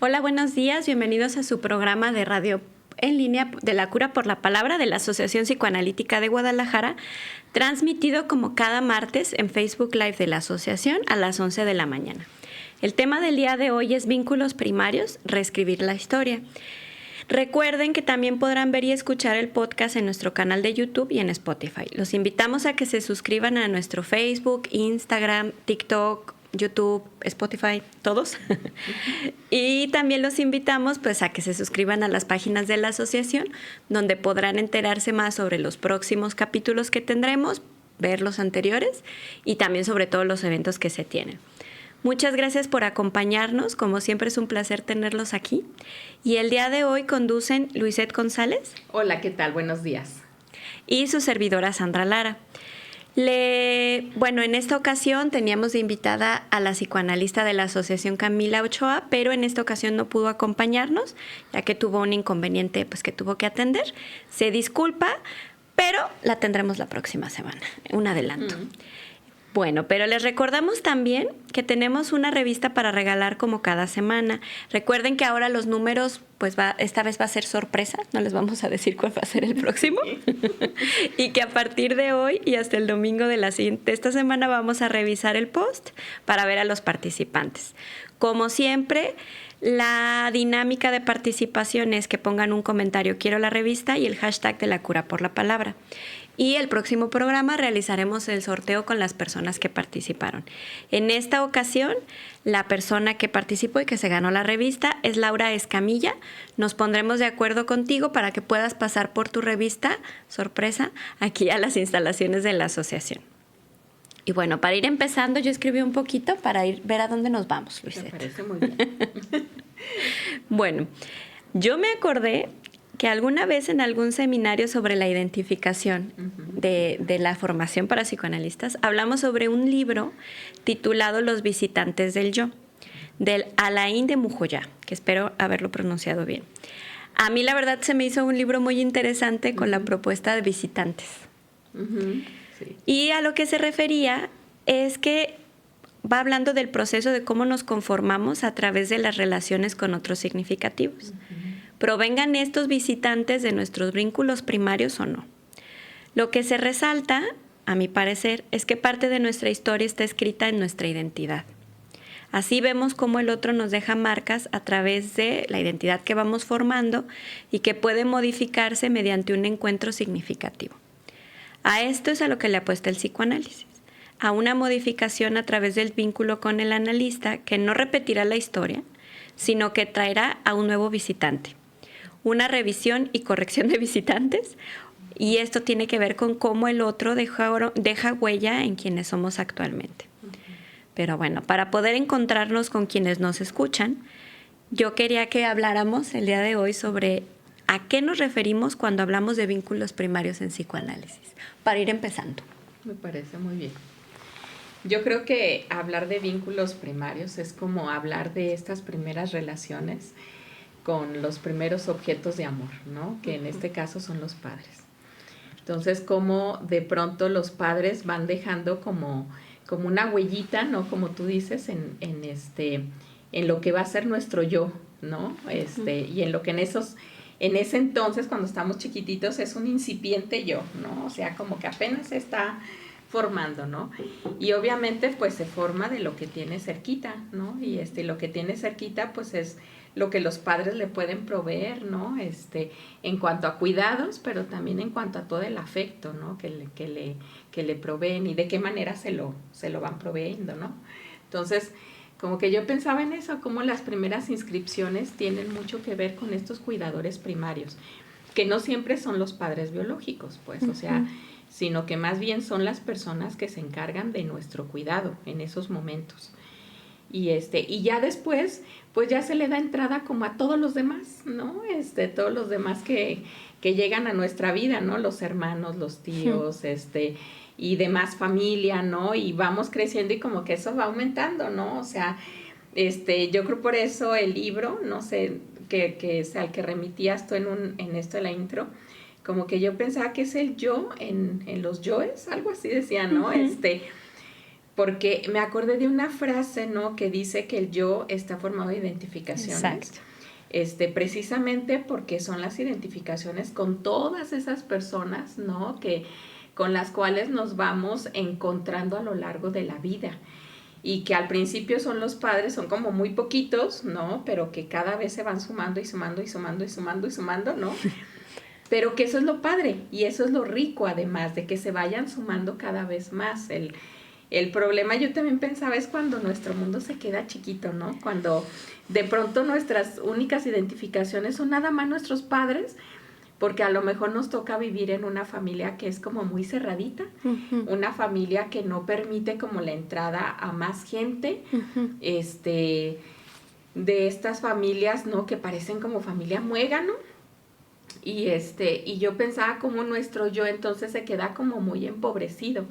Hola, buenos días. Bienvenidos a su programa de radio en línea de la cura por la palabra de la Asociación Psicoanalítica de Guadalajara, transmitido como cada martes en Facebook Live de la asociación a las 11 de la mañana. El tema del día de hoy es vínculos primarios, reescribir la historia. Recuerden que también podrán ver y escuchar el podcast en nuestro canal de YouTube y en Spotify. Los invitamos a que se suscriban a nuestro Facebook, Instagram, TikTok, YouTube, Spotify, todos. Y también los invitamos pues a que se suscriban a las páginas de la asociación, donde podrán enterarse más sobre los próximos capítulos que tendremos, ver los anteriores y también sobre todos los eventos que se tienen. Muchas gracias por acompañarnos, como siempre es un placer tenerlos aquí. Y el día de hoy conducen Luisette González. Hola, ¿qué tal? Buenos días. Y su servidora Sandra Lara. En esta ocasión teníamos de invitada a la psicoanalista de la Asociación Camila Ochoa, pero en esta ocasión no pudo acompañarnos, ya que tuvo un inconveniente pues, que tuvo que atender. Se disculpa, pero la tendremos la próxima semana, un adelanto. Bueno, pero les recordamos también que tenemos una revista para regalar como cada semana. Recuerden que ahora los números, pues esta vez va a ser sorpresa, no les vamos a decir cuál va a ser el próximo. Y que a partir de hoy y hasta el domingo de esta semana vamos a revisar el post para ver a los participantes. Como siempre, la dinámica de participación es que pongan un comentario "quiero la revista" y el hashtag de la cura por la palabra. Y el próximo programa realizaremos el sorteo con las personas que participaron. En esta ocasión, la persona que participó y que se ganó la revista es Laura Escamilla. Nos pondremos de acuerdo contigo para que puedas pasar por tu revista, sorpresa, aquí a las instalaciones de la asociación. Y bueno, para ir empezando, yo escribí un poquito para ver a dónde nos vamos, Luisette. Me parece muy bien. Bueno, yo me acordé que alguna vez en algún seminario sobre la identificación de la formación para psicoanalistas, hablamos sobre un libro titulado Los visitantes del yo, del Alain de Moujoya, que espero haberlo pronunciado bien. A mí la verdad se me hizo un libro muy interesante con la propuesta de visitantes. Sí. Y a lo que se refería es que va hablando del proceso de cómo nos conformamos a través de las relaciones con otros significativos. Provengan estos visitantes de nuestros vínculos primarios o no. Lo que se resalta, a mi parecer, es que parte de nuestra historia está escrita en nuestra identidad. Así vemos cómo el otro nos deja marcas a través de la identidad que vamos formando y que puede modificarse mediante un encuentro significativo. A esto es a lo que le apuesta el psicoanálisis, a una modificación a través del vínculo con el analista que no repetirá la historia, sino que traerá a un nuevo visitante. Una revisión y corrección de visitantes, y esto tiene que ver con cómo el otro deja huella en quienes somos actualmente. Pero bueno, para poder encontrarnos con quienes nos escuchan, yo quería que habláramos el día de hoy sobre a qué nos referimos cuando hablamos de vínculos primarios en psicoanálisis, para ir empezando. Me parece muy bien. Yo creo que hablar de vínculos primarios es como hablar de estas primeras relaciones con los primeros objetos de amor, ¿no? Que en este caso son los padres. Entonces, como de pronto los padres van dejando como una huellita, ¿no? Como tú dices, en lo que va a ser nuestro yo, ¿no? Y en lo que en ese entonces, cuando estamos chiquititos, es un incipiente yo, ¿no? O sea, como que apenas se está formando, ¿no? Y obviamente, pues, se forma de lo que tiene cerquita, ¿no? Y lo que tiene cerquita, pues, es lo que los padres le pueden proveer, ¿no? En cuanto a cuidados, pero también en cuanto a todo el afecto, ¿no? Que le proveen y de qué manera se lo van proveyendo, ¿no? Entonces, como que yo pensaba en eso, como las primeras inscripciones tienen mucho que ver con estos cuidadores primarios, que no siempre son los padres biológicos, pues, o sea, sino que más bien son las personas que se encargan de nuestro cuidado en esos momentos. Y ya después, pues ya se le da entrada como a todos los demás, ¿no? Todos los demás que llegan a nuestra vida, ¿no? Los hermanos, los tíos, y demás familia, ¿no? Y vamos creciendo y como que eso va aumentando, ¿no? O sea, yo creo por eso el libro, no sé, que es al que remitías tú en esto de la intro, como que yo pensaba que es el yo en los yoes, algo así decía, ¿no? porque me acordé de una frase, ¿no? Que dice que el yo está formado de identificaciones. Exacto. Precisamente porque son las identificaciones con todas esas personas, ¿no? Con las cuales nos vamos encontrando a lo largo de la vida. Y que al principio son los padres, son como muy poquitos, ¿no? Pero que cada vez se van sumando y sumando y sumando y sumando y sumando, ¿no? Pero que eso es lo padre y eso es lo rico, además de que se vayan sumando cada vez más. El problema, yo también pensaba, es cuando nuestro mundo se queda chiquito, ¿no? Cuando de pronto nuestras únicas identificaciones son nada más nuestros padres, porque a lo mejor nos toca vivir en una familia que es como muy cerradita, una familia que no permite como la entrada a más gente, de estas familias, ¿no? Que parecen como familia muégano, y yo pensaba como nuestro yo entonces se queda como muy empobrecido,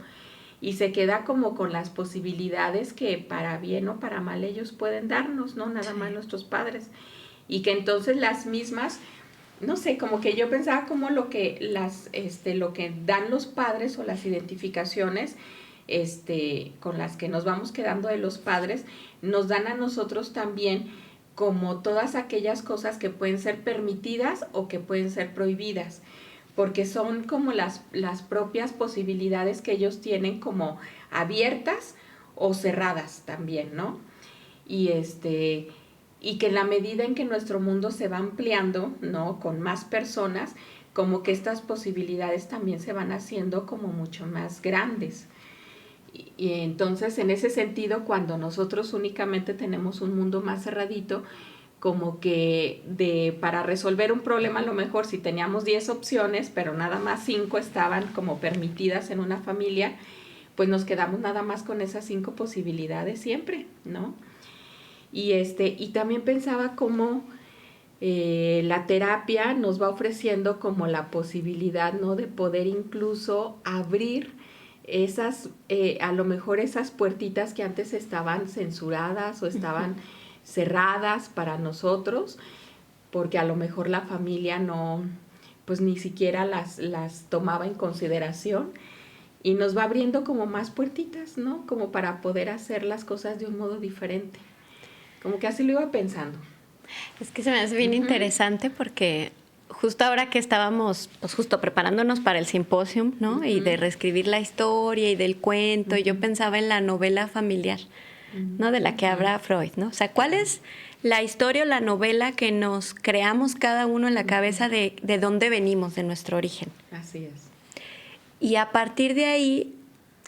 y se queda como con las posibilidades que para bien o para mal ellos pueden darnos, ¿no? Nada más nuestros padres. Y que entonces las mismas, no sé, como que yo pensaba como lo que dan los padres o las identificaciones con las que nos vamos quedando de los padres, nos dan a nosotros también como todas aquellas cosas que pueden ser permitidas o que pueden ser prohibidas, porque son como las propias posibilidades que ellos tienen como abiertas o cerradas también, ¿no? Y que en la medida en que nuestro mundo se va ampliando, ¿no? Con más personas, como que estas posibilidades también se van haciendo como mucho más grandes. Y entonces, en ese sentido, cuando nosotros únicamente tenemos un mundo más cerradito, como que para resolver un problema, a lo mejor si teníamos 10 opciones, pero nada más 5 estaban como permitidas en una familia, pues nos quedamos nada más con esas 5 posibilidades siempre, ¿no? Y también pensaba cómo la terapia nos va ofreciendo como la posibilidad, ¿no? De poder incluso abrir esas, a lo mejor esas puertitas que antes estaban censuradas o estaban cerradas para nosotros, porque a lo mejor la familia no, pues ni siquiera las tomaba en consideración, y nos va abriendo como más puertitas, ¿no? Como para poder hacer las cosas de un modo diferente. Como que así lo iba pensando. Es que se me hace bien interesante porque justo ahora que estábamos, pues justo preparándonos para el simposium, ¿no? Y de reescribir la historia y del cuento, y yo pensaba en la novela familiar, ¿no? De la que habla Freud, ¿no? O sea, ¿cuál es la historia o la novela que nos creamos cada uno en la cabeza de dónde venimos, de nuestro origen? Así es. Y a partir de ahí,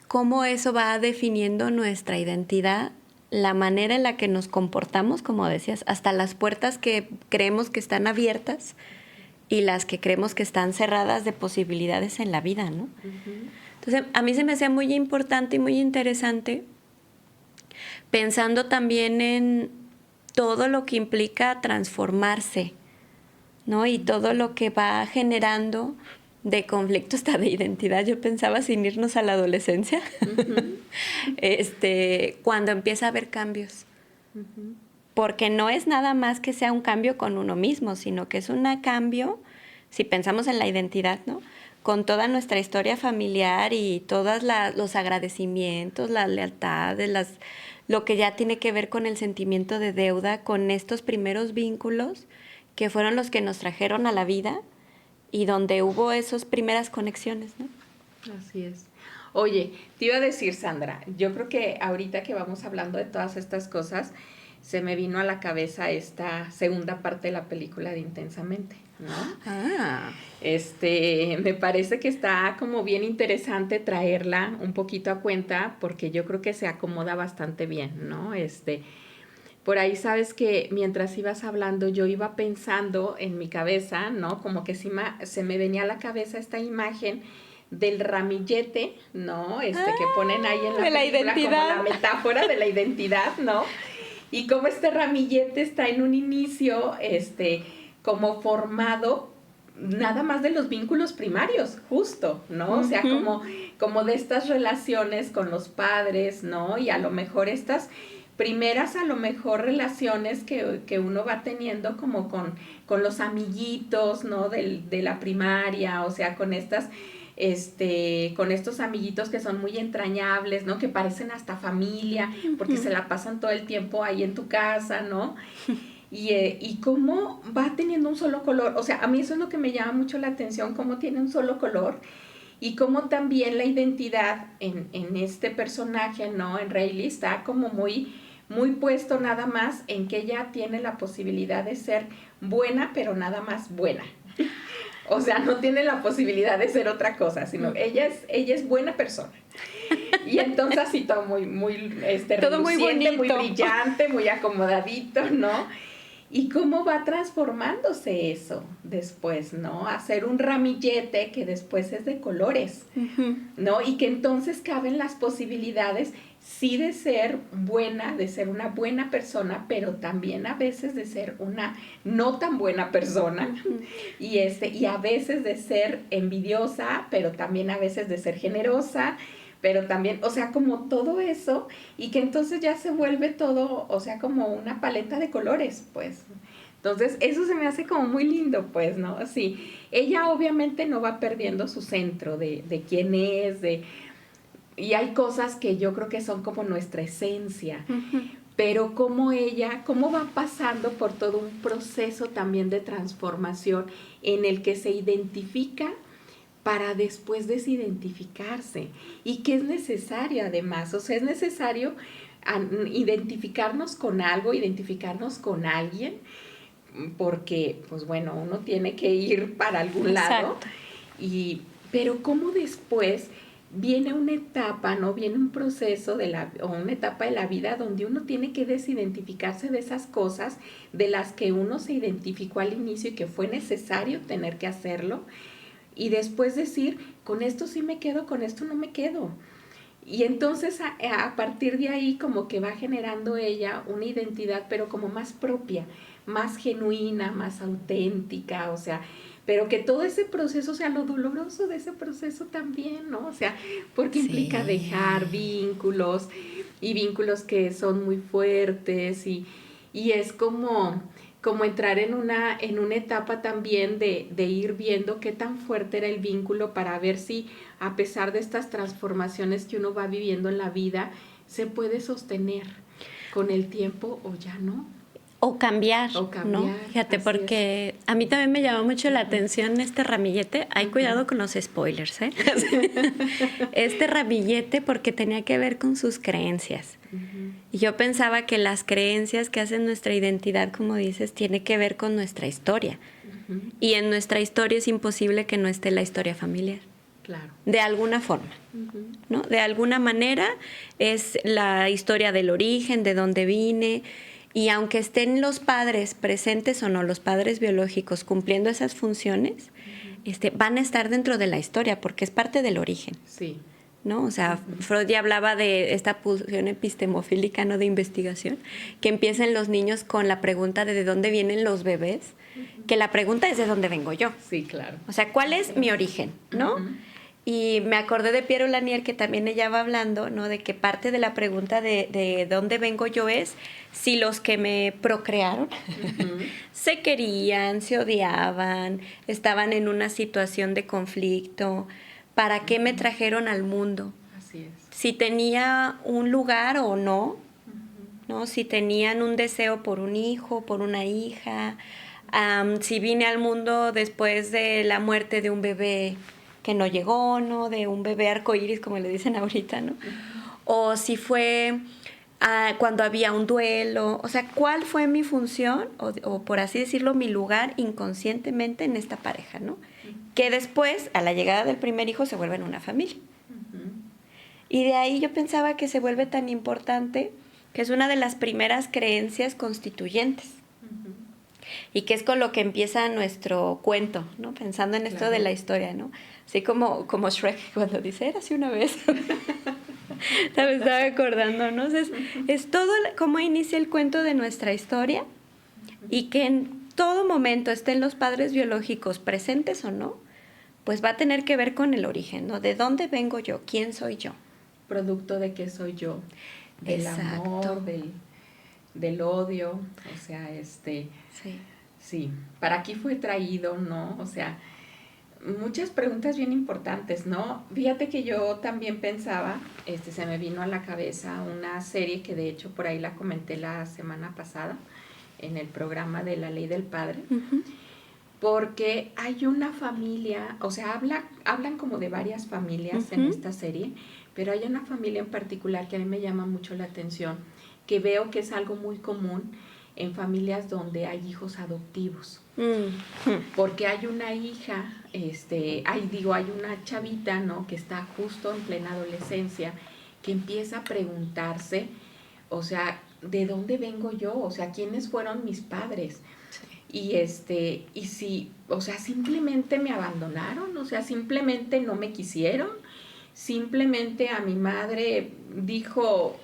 cómo eso va definiendo nuestra identidad, la manera en la que nos comportamos, como decías, hasta las puertas que creemos que están abiertas y las que creemos que están cerradas de posibilidades en la vida, ¿no? Entonces, a mí se me hacía muy importante y muy interesante, pensando también en todo lo que implica transformarse, ¿no? Y todo lo que va generando de conflicto hasta de identidad. Yo pensaba, sin irnos a la adolescencia, cuando empieza a haber cambios. Porque no es nada más que sea un cambio con uno mismo, sino que es un cambio, si pensamos en la identidad, ¿no? Con toda nuestra historia familiar y todos los agradecimientos, las lealtades, lo que ya tiene que ver con el sentimiento de deuda, con estos primeros vínculos que fueron los que nos trajeron a la vida y donde hubo esas primeras conexiones, ¿no? Así es. Oye, te iba a decir, Sandra, yo creo que ahorita que vamos hablando de todas estas cosas, se me vino a la cabeza esta segunda parte de la película de Intensamente, ¿no? Me parece que está como bien interesante traerla un poquito a cuenta, porque yo creo que se acomoda bastante bien, ¿no? Por ahí sabes que mientras ibas hablando yo iba pensando en mi cabeza, ¿no? Como que se me venía a la cabeza esta imagen del ramillete, ¿no? Que ponen ahí en la película como la metáfora de la identidad, ¿no? Y como este ramillete está en un inicio, como formado nada más de los vínculos primarios, justo, ¿no? O sea, como de estas relaciones con los padres, ¿no? Y a lo mejor estas primeras, a lo mejor, relaciones que uno va teniendo como con los amiguitos, ¿no? De la primaria, o sea, con estas con estos amiguitos que son muy entrañables, ¿no? Que parecen hasta familia, porque se la pasan todo el tiempo ahí en tu casa, ¿no? Y cómo va teniendo un solo color. O sea, a mí eso es lo que me llama mucho la atención, cómo tiene un solo color y cómo también la identidad en este personaje, ¿no? En Riley está como muy puesto nada más en que ella tiene la posibilidad de ser buena, pero nada más buena. O sea, no tiene la posibilidad de ser otra cosa, sino ella es buena persona. Y entonces así todo muy todo muy bonito, muy brillante, muy acomodadito, ¿no? Y cómo va transformándose eso después, ¿no? A ser un ramillete que después es de colores, ¿no? Y que entonces caben las posibilidades, sí, de ser buena, de ser una buena persona, pero también a veces de ser una no tan buena persona. Y a veces de ser envidiosa, pero también a veces de ser generosa, pero también, o sea, como todo eso, y que entonces ya se vuelve todo, o sea, como una paleta de colores, pues. Entonces, eso se me hace como muy lindo, pues, ¿no? Así, ella obviamente no va perdiendo su centro de quién es, y hay cosas que yo creo que son como nuestra esencia, pero cómo va pasando por todo un proceso también de transformación en el que se identifica para después desidentificarse, y que es necesario además, o sea, es necesario identificarnos con algo, identificarnos con alguien, porque, pues bueno, uno tiene que ir para algún lado, pero cómo después viene una etapa, ¿no? Viene un proceso o una etapa de la vida donde uno tiene que desidentificarse de esas cosas de las que uno se identificó al inicio y que fue necesario tener que hacerlo, y después decir, con esto sí me quedo, con esto no me quedo. Y entonces a partir de ahí como que va generando ella una identidad, pero como más propia, más genuina, más auténtica, o sea, pero que todo ese proceso, o sea, lo doloroso de ese proceso también, ¿no? O sea, porque implica dejar vínculos, y vínculos que son muy fuertes, y es como entrar en una etapa también de ir viendo qué tan fuerte era el vínculo, para ver si a pesar de estas transformaciones que uno va viviendo en la vida, se puede sostener con el tiempo o ya no. O cambiar, ¿no? Fíjate, porque a mí también me llamó mucho la atención este ramillete. Hay cuidado con los spoilers, ¿eh? Este ramillete, porque tenía que ver con sus creencias. Y yo pensaba que las creencias que hacen nuestra identidad, como dices, tiene que ver con nuestra historia. Y en nuestra historia es imposible que no esté la historia familiar. Claro. De alguna forma, ¿no? De alguna manera es la historia del origen, de dónde vine. Y aunque estén los padres presentes o no, los padres biológicos cumpliendo esas funciones, van a estar dentro de la historia porque es parte del origen. Sí. ¿No? O sea, Freud ya hablaba de esta pulsión epistemofílica, ¿no? De investigación, que empiezan los niños con la pregunta de dónde vienen los bebés, que la pregunta es de dónde vengo yo. Sí, claro. O sea, ¿cuál es mi origen? ¿No? Y me acordé de Piero Lanier, que también ella va hablando, ¿no? De que parte de la pregunta de dónde vengo yo es si los que me procrearon se querían, se odiaban, estaban en una situación de conflicto, ¿para qué me trajeron al mundo? Así es. Si tenía un lugar o no, ¿no? Si tenían un deseo por un hijo, por una hija, si vine al mundo después de la muerte de un bebé que no llegó, ¿no? De un bebé arcoíris, como le dicen ahorita, ¿no? O si fue cuando había un duelo, o sea, ¿cuál fue mi función o por así decirlo, mi lugar inconscientemente en esta pareja, ¿no? Que después, a la llegada del primer hijo, se vuelven una familia. Y de ahí yo pensaba que se vuelve tan importante, que es una de las primeras creencias constituyentes. Y que es con lo que empieza nuestro cuento, ¿no? Pensando en esto de la historia, ¿no? Así como Shrek cuando dice, érase una vez. Me estaba acordando, ¿no? Entonces, es todo cómo inicia el cuento de nuestra historia, y que en todo momento estén los padres biológicos presentes o no, pues va a tener que ver con el origen, ¿no? ¿De dónde vengo yo? ¿Quién soy yo? Producto de qué soy yo, del amor, del odio, o sea, sí, para aquí fue traído, ¿no? O sea, muchas preguntas bien importantes, ¿no? Fíjate que yo también pensaba, se me vino a la cabeza una serie que de hecho por ahí la comenté la semana pasada en el programa de La Ley del Padre, porque hay una familia, o sea, hablan como de varias familias en esta serie, pero hay una familia en particular que a mí me llama mucho la atención, que veo que es algo muy común en familias donde hay hijos adoptivos. Porque hay una hija, hay una chavita, ¿no? Que está justo en plena adolescencia, que empieza a preguntarse, o sea, ¿de dónde vengo yo? O sea, ¿quiénes fueron mis padres? Sí. Y si, o sea, simplemente me abandonaron, o sea, simplemente no me quisieron, simplemente a mi madre dijo,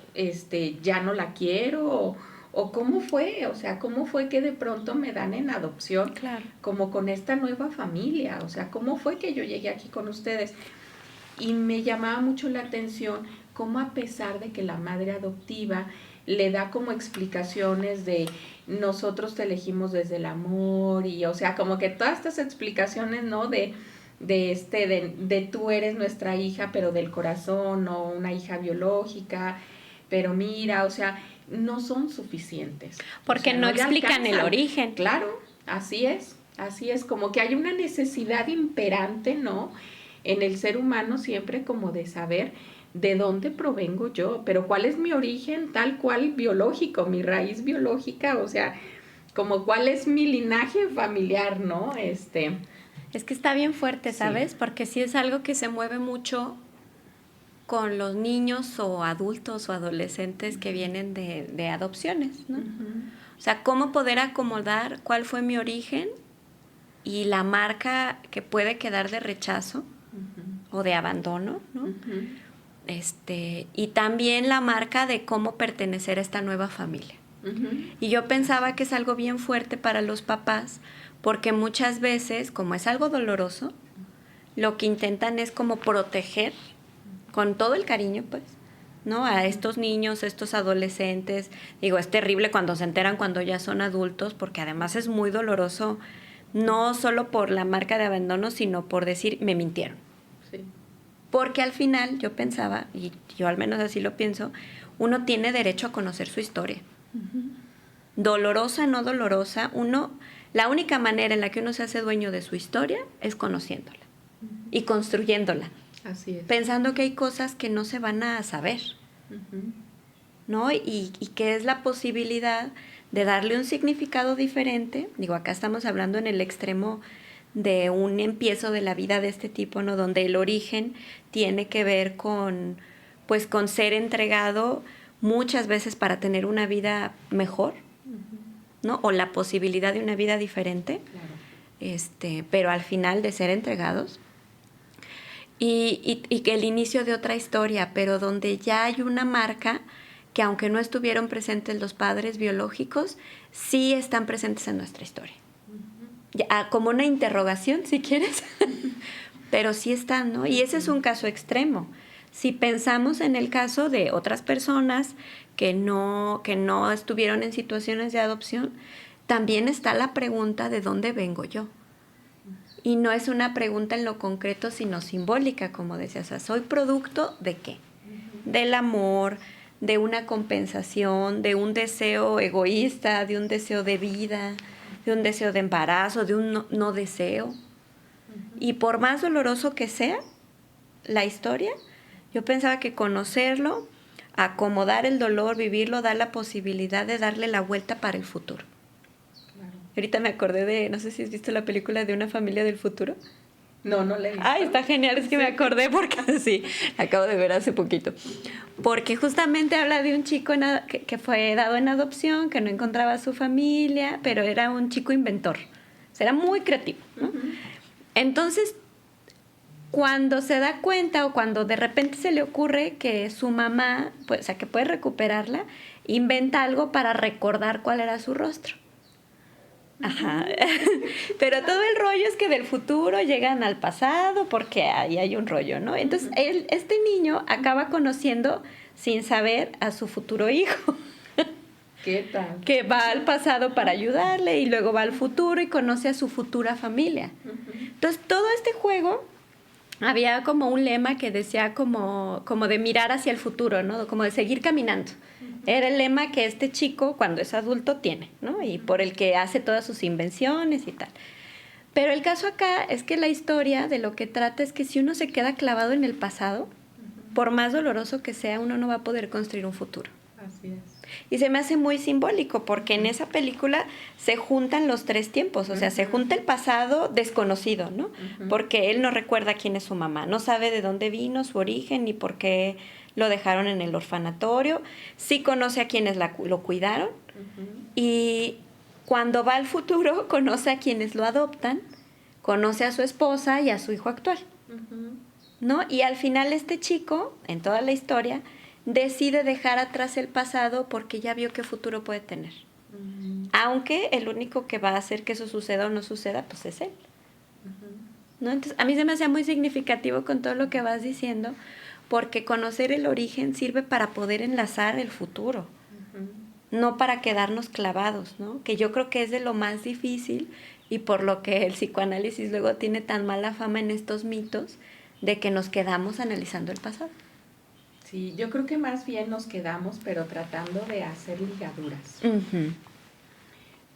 ya no la quiero, o cómo fue, o sea, cómo fue que de pronto me dan en adopción, claro, como con esta nueva familia, o sea, cómo fue que yo llegué aquí con ustedes. Y me llamaba mucho la atención cómo, a pesar de que la madre adoptiva le da como explicaciones de nosotros te elegimos desde el amor, y o sea, como que todas estas explicaciones, ¿no? De tú eres nuestra hija, pero del corazón, o una hija biológica, pero mira, o sea, no son suficientes. Porque o sea, no explican el origen. Claro, así es, como que hay una necesidad imperante, ¿no? En el ser humano siempre como de saber de dónde provengo yo, pero cuál es mi origen tal cual biológico, mi raíz biológica, o sea, como cuál es mi linaje familiar, ¿no? Es que está bien fuerte, ¿sabes? Sí. Porque sí es algo que se mueve mucho con los niños o adultos o adolescentes que vienen de adopciones, ¿no? O sea, cómo poder acomodar cuál fue mi origen y la marca que puede quedar de rechazo o de abandono, ¿no? Y también la marca de cómo pertenecer a esta nueva familia. Y yo pensaba que es algo bien fuerte para los papás, porque muchas veces, como es algo doloroso, lo que intentan es como proteger con todo el cariño, pues, ¿no? A estos niños, estos adolescentes. Digo, es terrible cuando se enteran cuando ya son adultos, porque además es muy doloroso, no solo por la marca de abandono, sino por decir, me mintieron. Sí. Porque al final yo pensaba, y yo al menos así lo pienso, uno tiene derecho a conocer su historia. Dolorosa, no dolorosa, la única manera en la que uno se hace dueño de su historia es conociéndola y construyéndola. Así es. Pensando que hay cosas que no se van a saber, ¿no? Y que es la posibilidad de darle un significado diferente. Digo, acá estamos hablando en el extremo de un empiezo de la vida de este tipo, ¿no? Donde el origen tiene que ver con ser entregado muchas veces para tener una vida mejor, ¿no? O la posibilidad de una vida diferente, claro. Pero al final de ser entregados. Y que el inicio de otra historia, pero donde ya hay una marca que, aunque no estuvieron presentes los padres biológicos, sí están presentes en nuestra historia. Ya, como una interrogación, si quieres, pero sí están, ¿no? Y ese es un caso extremo. Si pensamos en el caso de otras personas que no estuvieron en situaciones de adopción, también está la pregunta de dónde vengo yo. Y no es una pregunta en lo concreto, sino simbólica, como decías. O sea, ¿soy producto de qué? Del amor, de una compensación, de un deseo egoísta, de un deseo de vida, de un deseo de embarazo, de un no deseo. Y por más doloroso que sea la historia, yo pensaba que conocerlo, acomodar el dolor, vivirlo, da la posibilidad de darle la vuelta para el futuro. Ahorita me acordé de, no sé si has visto la película de Una familia del futuro. No la he visto. Ay, está genial, es que me acordé porque sí, acabo de ver hace poquito. Porque justamente habla de un chico que fue dado en adopción, que no encontraba a su familia, pero era un chico inventor. O sea, era muy creativo, ¿no? Entonces, cuando se da cuenta o cuando de repente se le ocurre que su mamá, pues, o sea, que puede recuperarla, inventa algo para recordar cuál era su rostro. Ajá. Pero todo el rollo es que del futuro llegan al pasado porque ahí hay un rollo, ¿no? Entonces, este niño acaba conociendo sin saber a su futuro hijo. ¿Qué tal? Que va al pasado para ayudarle y luego va al futuro y conoce a su futura familia. Entonces, todo este juego había como un lema que decía como de mirar hacia el futuro, ¿no? Como de seguir caminando. Era el lema que este chico, cuando es adulto, tiene, ¿no? Y por el que hace todas sus invenciones y tal. Pero el caso acá es que la historia de lo que trata es que si uno se queda clavado en el pasado, por más doloroso que sea, uno no va a poder construir un futuro. Así es. Y se me hace muy simbólico porque en esa película se juntan los tres tiempos, o sea, se junta el pasado desconocido, ¿no? Porque él no recuerda quién es su mamá, no sabe de dónde vino, su origen, ni por qué lo dejaron en el orfanatorio, sí conoce a quienes lo cuidaron y cuando va al futuro conoce a quienes lo adoptan, conoce a su esposa y a su hijo actual, ¿no? Y al final este chico, en toda la historia, decide dejar atrás el pasado porque ya vio qué futuro puede tener. Aunque el único que va a hacer que eso suceda o no suceda, pues es él. ¿No? Entonces, a mí se me hacía muy significativo con todo lo que vas diciendo, porque conocer el origen sirve para poder enlazar el futuro, no para quedarnos clavados, ¿no? Que yo creo que es de lo más difícil y por lo que el psicoanálisis luego tiene tan mala fama en estos mitos de que nos quedamos analizando el pasado. Sí, yo creo que más bien nos quedamos, pero tratando de hacer ligaduras.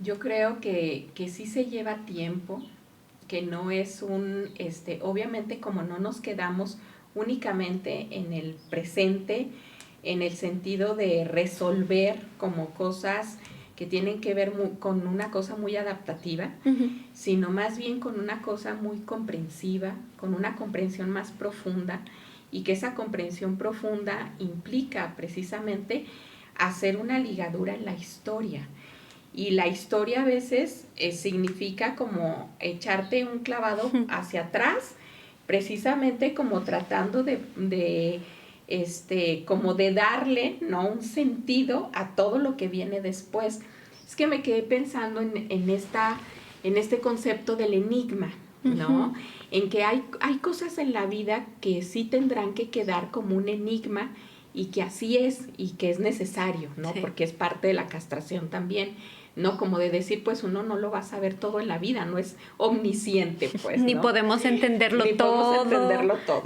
Yo creo que sí se lleva tiempo, que no es obviamente como no nos quedamos únicamente en el presente, en el sentido de resolver como cosas que tienen que ver con una cosa muy adaptativa, sino más bien con una cosa muy comprensiva, con una comprensión más profunda, y que esa comprensión profunda implica precisamente hacer una ligadura en la historia. Y la historia a veces significa como echarte un clavado hacia atrás, precisamente como tratando como de darle, ¿no?, un sentido a todo lo que viene después. Es que me quedé pensando en este concepto del enigma, ¿no? En que hay cosas en la vida que sí tendrán que quedar como un enigma y que así es y que es necesario, ¿no? Sí. Porque es parte de la castración también, ¿no? Como de decir, pues uno no lo va a saber todo en la vida, no es omnisciente, pues, Ni ¿no? podemos entenderlo todo.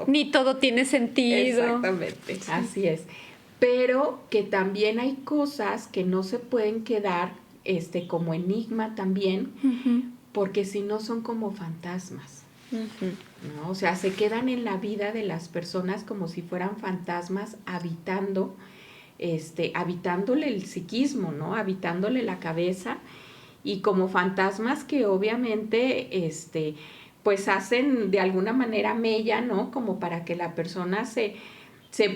Ni todo tiene sentido. Exactamente, sí. Así es. Pero que también hay cosas que no se pueden quedar como enigma también, porque si no son como fantasmas, ¿no? O sea, se quedan en la vida de las personas como si fueran fantasmas habitándole el psiquismo, ¿no? Habitándole la cabeza, y como fantasmas que obviamente, pues hacen de alguna manera mella, ¿no? Como para que la persona se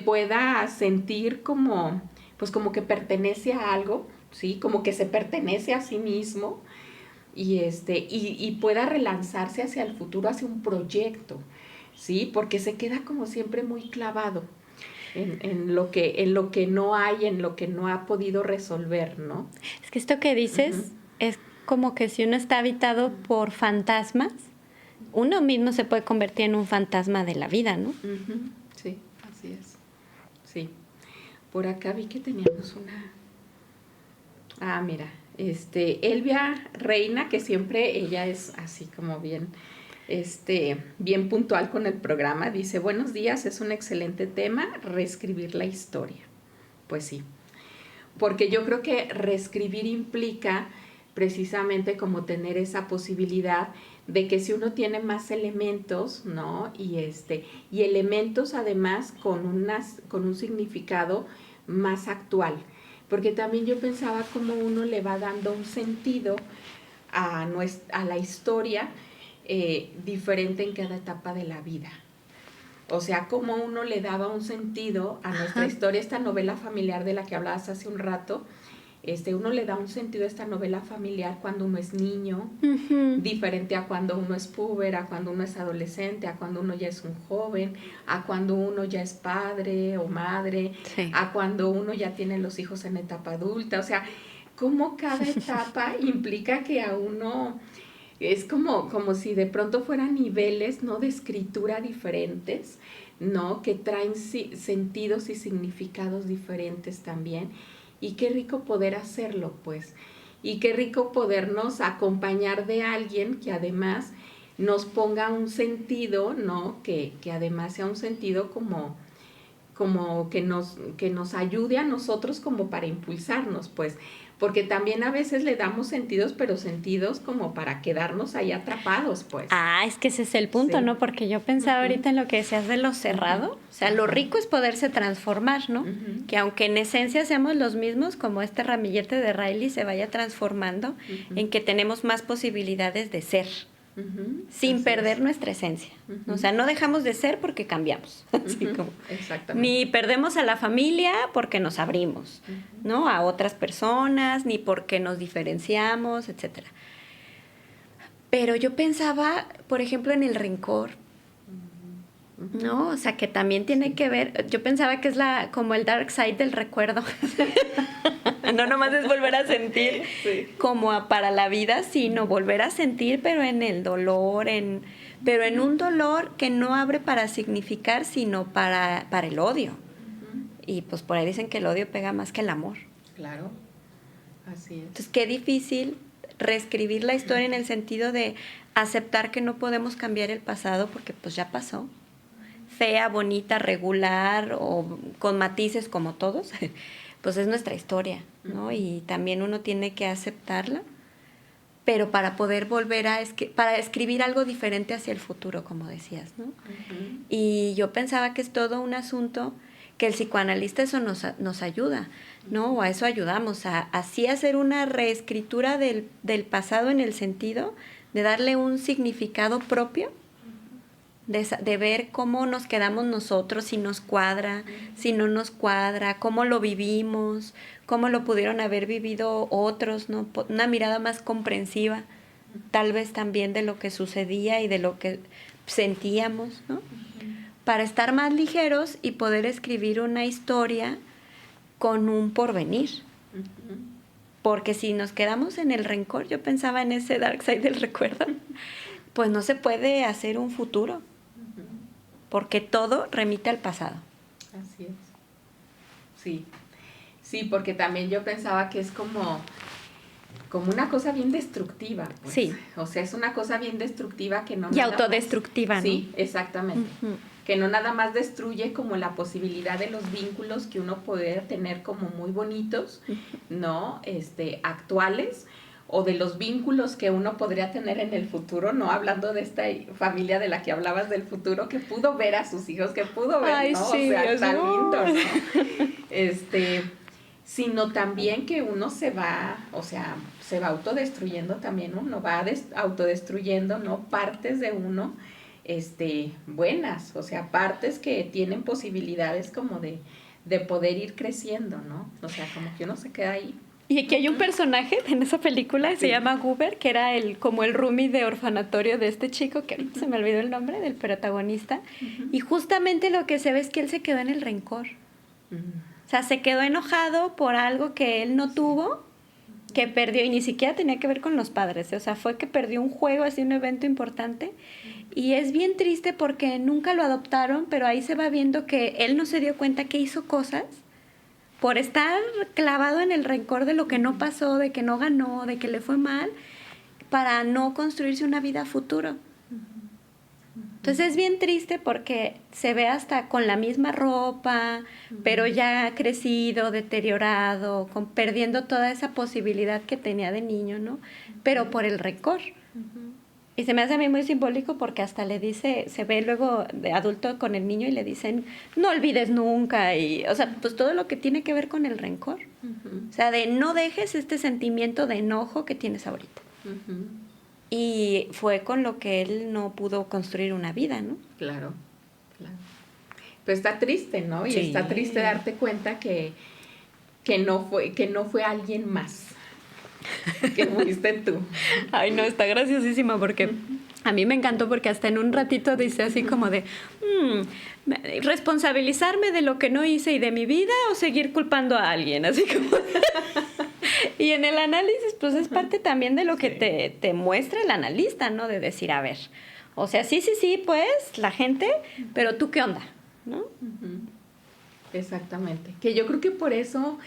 pueda sentir como, pues como que pertenece a algo, ¿sí? Como que se pertenece a sí mismo, y pueda relanzarse hacia el futuro, hacia un proyecto, ¿sí? Porque se queda como siempre muy clavado en lo que no hay, en lo que no ha podido resolver, ¿no? Es que esto que dices es como que si uno está habitado por fantasmas, uno mismo se puede convertir en un fantasma de la vida, ¿no? Sí, así es. Sí. Por acá vi que teníamos una... Ah, mira, Elvia Reina, que siempre ella es así como bien, bien puntual con el programa, dice: buenos días, es un excelente tema, reescribir la historia. Pues sí, porque yo creo que reescribir implica precisamente como tener esa posibilidad de que si uno tiene más elementos, ¿no? Y elementos además con un significado más actual. Porque también yo pensaba cómo uno le va dando un sentido a la historia diferente en cada etapa de la vida. O sea, cómo uno le daba un sentido a nuestra historia, esta novela familiar de la que hablabas hace un rato. Uno le da un sentido a esta novela familiar cuando uno es niño, diferente a cuando uno es puber, a cuando uno es adolescente, a cuando uno ya es un joven, a cuando uno ya es padre o madre, a cuando uno ya tiene los hijos en etapa adulta. O sea, cómo cada etapa implica que a uno... Es como si de pronto fueran niveles, ¿no?, de escritura diferentes, ¿no?, que traen sentidos y significados diferentes también, y qué rico poder hacerlo, pues. Y qué rico podernos acompañar de alguien que además nos ponga un sentido, ¿no? Que además sea un sentido como que nos ayude a nosotros como para impulsarnos, pues, porque también a veces le damos sentidos, pero sentidos como para quedarnos ahí atrapados, pues. Es que ese es el punto, Sí. ¿no? Porque yo pensaba ahorita en lo que decías de lo cerrado, o sea, lo rico es poderse transformar, ¿no? Que aunque en esencia seamos los mismos, como este ramillete de Riley se vaya transformando en que tenemos más posibilidades de ser. Sin perder nuestra esencia. O sea, no dejamos de ser porque cambiamos. Así como, exactamente. ni perdemos a la familia porque nos abrimos, ¿no? A otras personas, ni porque nos diferenciamos, etcétera. Pero yo pensaba, por ejemplo, en el rencor, ¿no? O sea, que también tiene que ver, yo pensaba que es como el dark side del recuerdo. No nomás es volver a sentir como para la vida, sino volver a sentir, pero en el dolor, pero en un dolor que no abre para significar, sino para el odio. Y pues por ahí dicen que el odio pega más que el amor. Claro, así es. Entonces, qué difícil reescribir la historia en el sentido de aceptar que no podemos cambiar el pasado porque pues ya pasó. Fea, bonita, regular o con matices como todos, pues es nuestra historia, ¿no? Y también uno tiene que aceptarla, pero para poder volver para escribir algo diferente hacia el futuro, como decías, ¿no? Y yo pensaba que es todo un asunto que el psicoanalista eso nos ayuda, ¿no? O a eso ayudamos, a así hacer una reescritura del pasado en el sentido de darle un significado propio, de ver cómo nos quedamos nosotros, si nos cuadra, si no nos cuadra, cómo lo vivimos, cómo lo pudieron haber vivido otros, ¿no? Una mirada más comprensiva, tal vez también de lo que sucedía y de lo que sentíamos, ¿no? Para estar más ligeros y poder escribir una historia con un porvenir. Porque si nos quedamos en el rencor, yo pensaba en ese dark side del recuerdo, pues no se puede hacer un futuro. Porque todo remite al pasado. Así es. Sí. Sí, porque también yo pensaba que es como una cosa bien destructiva. Pues. Sí. O sea, es una cosa bien destructiva que no... Y autodestructiva, ¿no? Sí, exactamente. Que no nada más destruye como la posibilidad de los vínculos que uno puede tener como muy bonitos, ¿no? Actuales, o de los vínculos que uno podría tener en el futuro, no hablando de esta familia de la que hablabas del futuro, que pudo ver a sus hijos, que pudo ver, ¿no? Sí, o sea, Dios tan mío. lindo, ¿no? Sino también que uno se va autodestruyendo también, uno va autodestruyendo, ¿no? Partes de uno, buenas, o sea, partes que tienen posibilidades como de poder ir creciendo, ¿no? O sea, como que uno se queda ahí. Y aquí hay un personaje en esa película, se llama Goober, que era como el roomie de orfanatorio de este chico, que ahorita se me olvidó el nombre del protagonista, y justamente lo que se ve es que él se quedó en el rencor. O sea, se quedó enojado por algo que él no tuvo, que perdió, y ni siquiera tenía que ver con los padres, o sea, fue que perdió un juego, así un evento importante, y es bien triste porque nunca lo adoptaron, pero ahí se va viendo que él no se dio cuenta que hizo cosas por estar clavado en el rencor de lo que no pasó, de que no ganó, de que le fue mal, para no construirse una vida a futuro. Entonces es bien triste porque se ve hasta con la misma ropa, pero ya crecido, deteriorado, perdiendo toda esa posibilidad que tenía de niño, ¿no? Pero por el rencor. Y se me hace a mí muy simbólico porque hasta le dice, se ve luego de adulto con el niño y le dicen, no olvides nunca. Y, o sea, pues todo lo que tiene que ver con el rencor. O sea, de no dejes este sentimiento de enojo que tienes ahorita. Y fue con lo que él no pudo construir una vida, ¿no? Claro, claro. Pero está triste, ¿no? Y sí. Está triste darte cuenta que no fue alguien más. Que fuiste tú. Ay, no, está graciosísima porque a mí me encantó porque hasta en un ratito dice así como de responsabilizarme de lo que no hice y de mi vida o seguir culpando a alguien, así como... Y en el análisis, pues es parte también de lo que te muestra el analista, ¿no? De decir, a ver, o sea, sí, pues, la gente, pero tú, ¿qué onda? ¿No? Exactamente. Que yo creo que por eso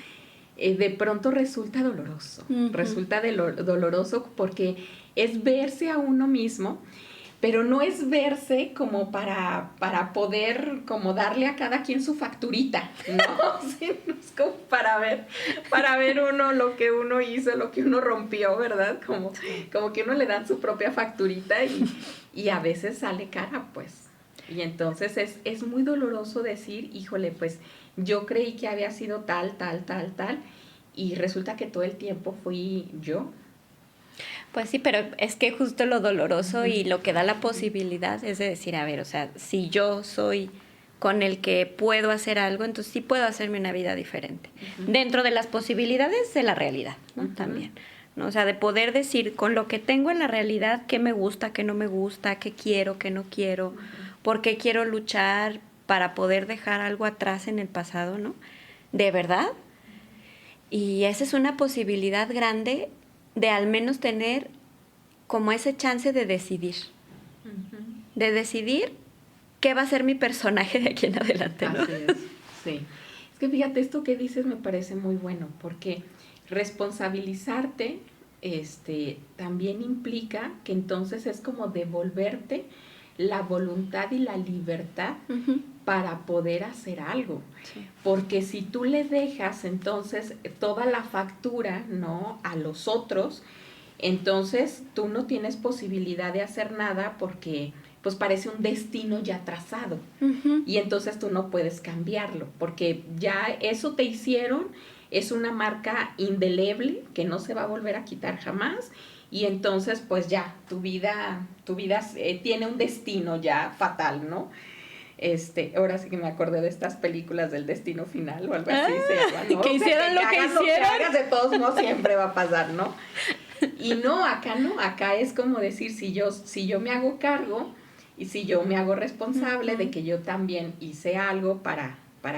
de pronto resulta doloroso. Uh-huh. Resulta doloroso porque es verse a uno mismo, pero no es verse como para poder como darle a cada quien su facturita, ¿no? Sí, no es como para ver uno lo que uno hizo, lo que uno rompió, ¿verdad? Como que uno le dan su propia facturita y a veces sale cara, pues. Y entonces es muy doloroso decir, híjole, pues yo creí que había sido tal, y resulta que todo el tiempo fui yo. Pues sí, pero es que justo lo doloroso y lo que da la posibilidad es de decir, a ver, o sea, si yo soy con el que puedo hacer algo, entonces sí puedo hacerme una vida diferente. Dentro de las posibilidades de la realidad, ¿no? También, ¿no? O sea, de poder decir con lo que tengo en la realidad, qué me gusta, qué no me gusta, qué quiero, qué no quiero, por qué quiero luchar para poder dejar algo atrás en el pasado, ¿no? De verdad. Y esa es una posibilidad grande de al menos tener como ese chance de decidir. De decidir qué va a ser mi personaje de aquí en adelante, ¿no? Así es, sí. Es que fíjate, esto que dices me parece muy bueno, porque responsabilizarte también implica que entonces es como devolverte la voluntad y la libertad para poder hacer algo. Sí. Porque si tú le dejas entonces toda la factura, ¿no?, a los otros, entonces tú no tienes posibilidad de hacer nada porque pues parece un destino ya trazado. Y entonces tú no puedes cambiarlo porque ya eso te hicieron, es una marca indeleble que no se va a volver a quitar jamás. Y entonces pues ya tu vida tiene un destino ya fatal, ¿no? Ahora sí que me acordé de estas películas del Destino Final o algo así se llama, ¿no? Que hicieron lo que hicieron. Lo que hagas, de todos modos siempre va a pasar, ¿no? Y no, acá es como decir, si yo me hago cargo y si yo me hago responsable de que yo también hice algo para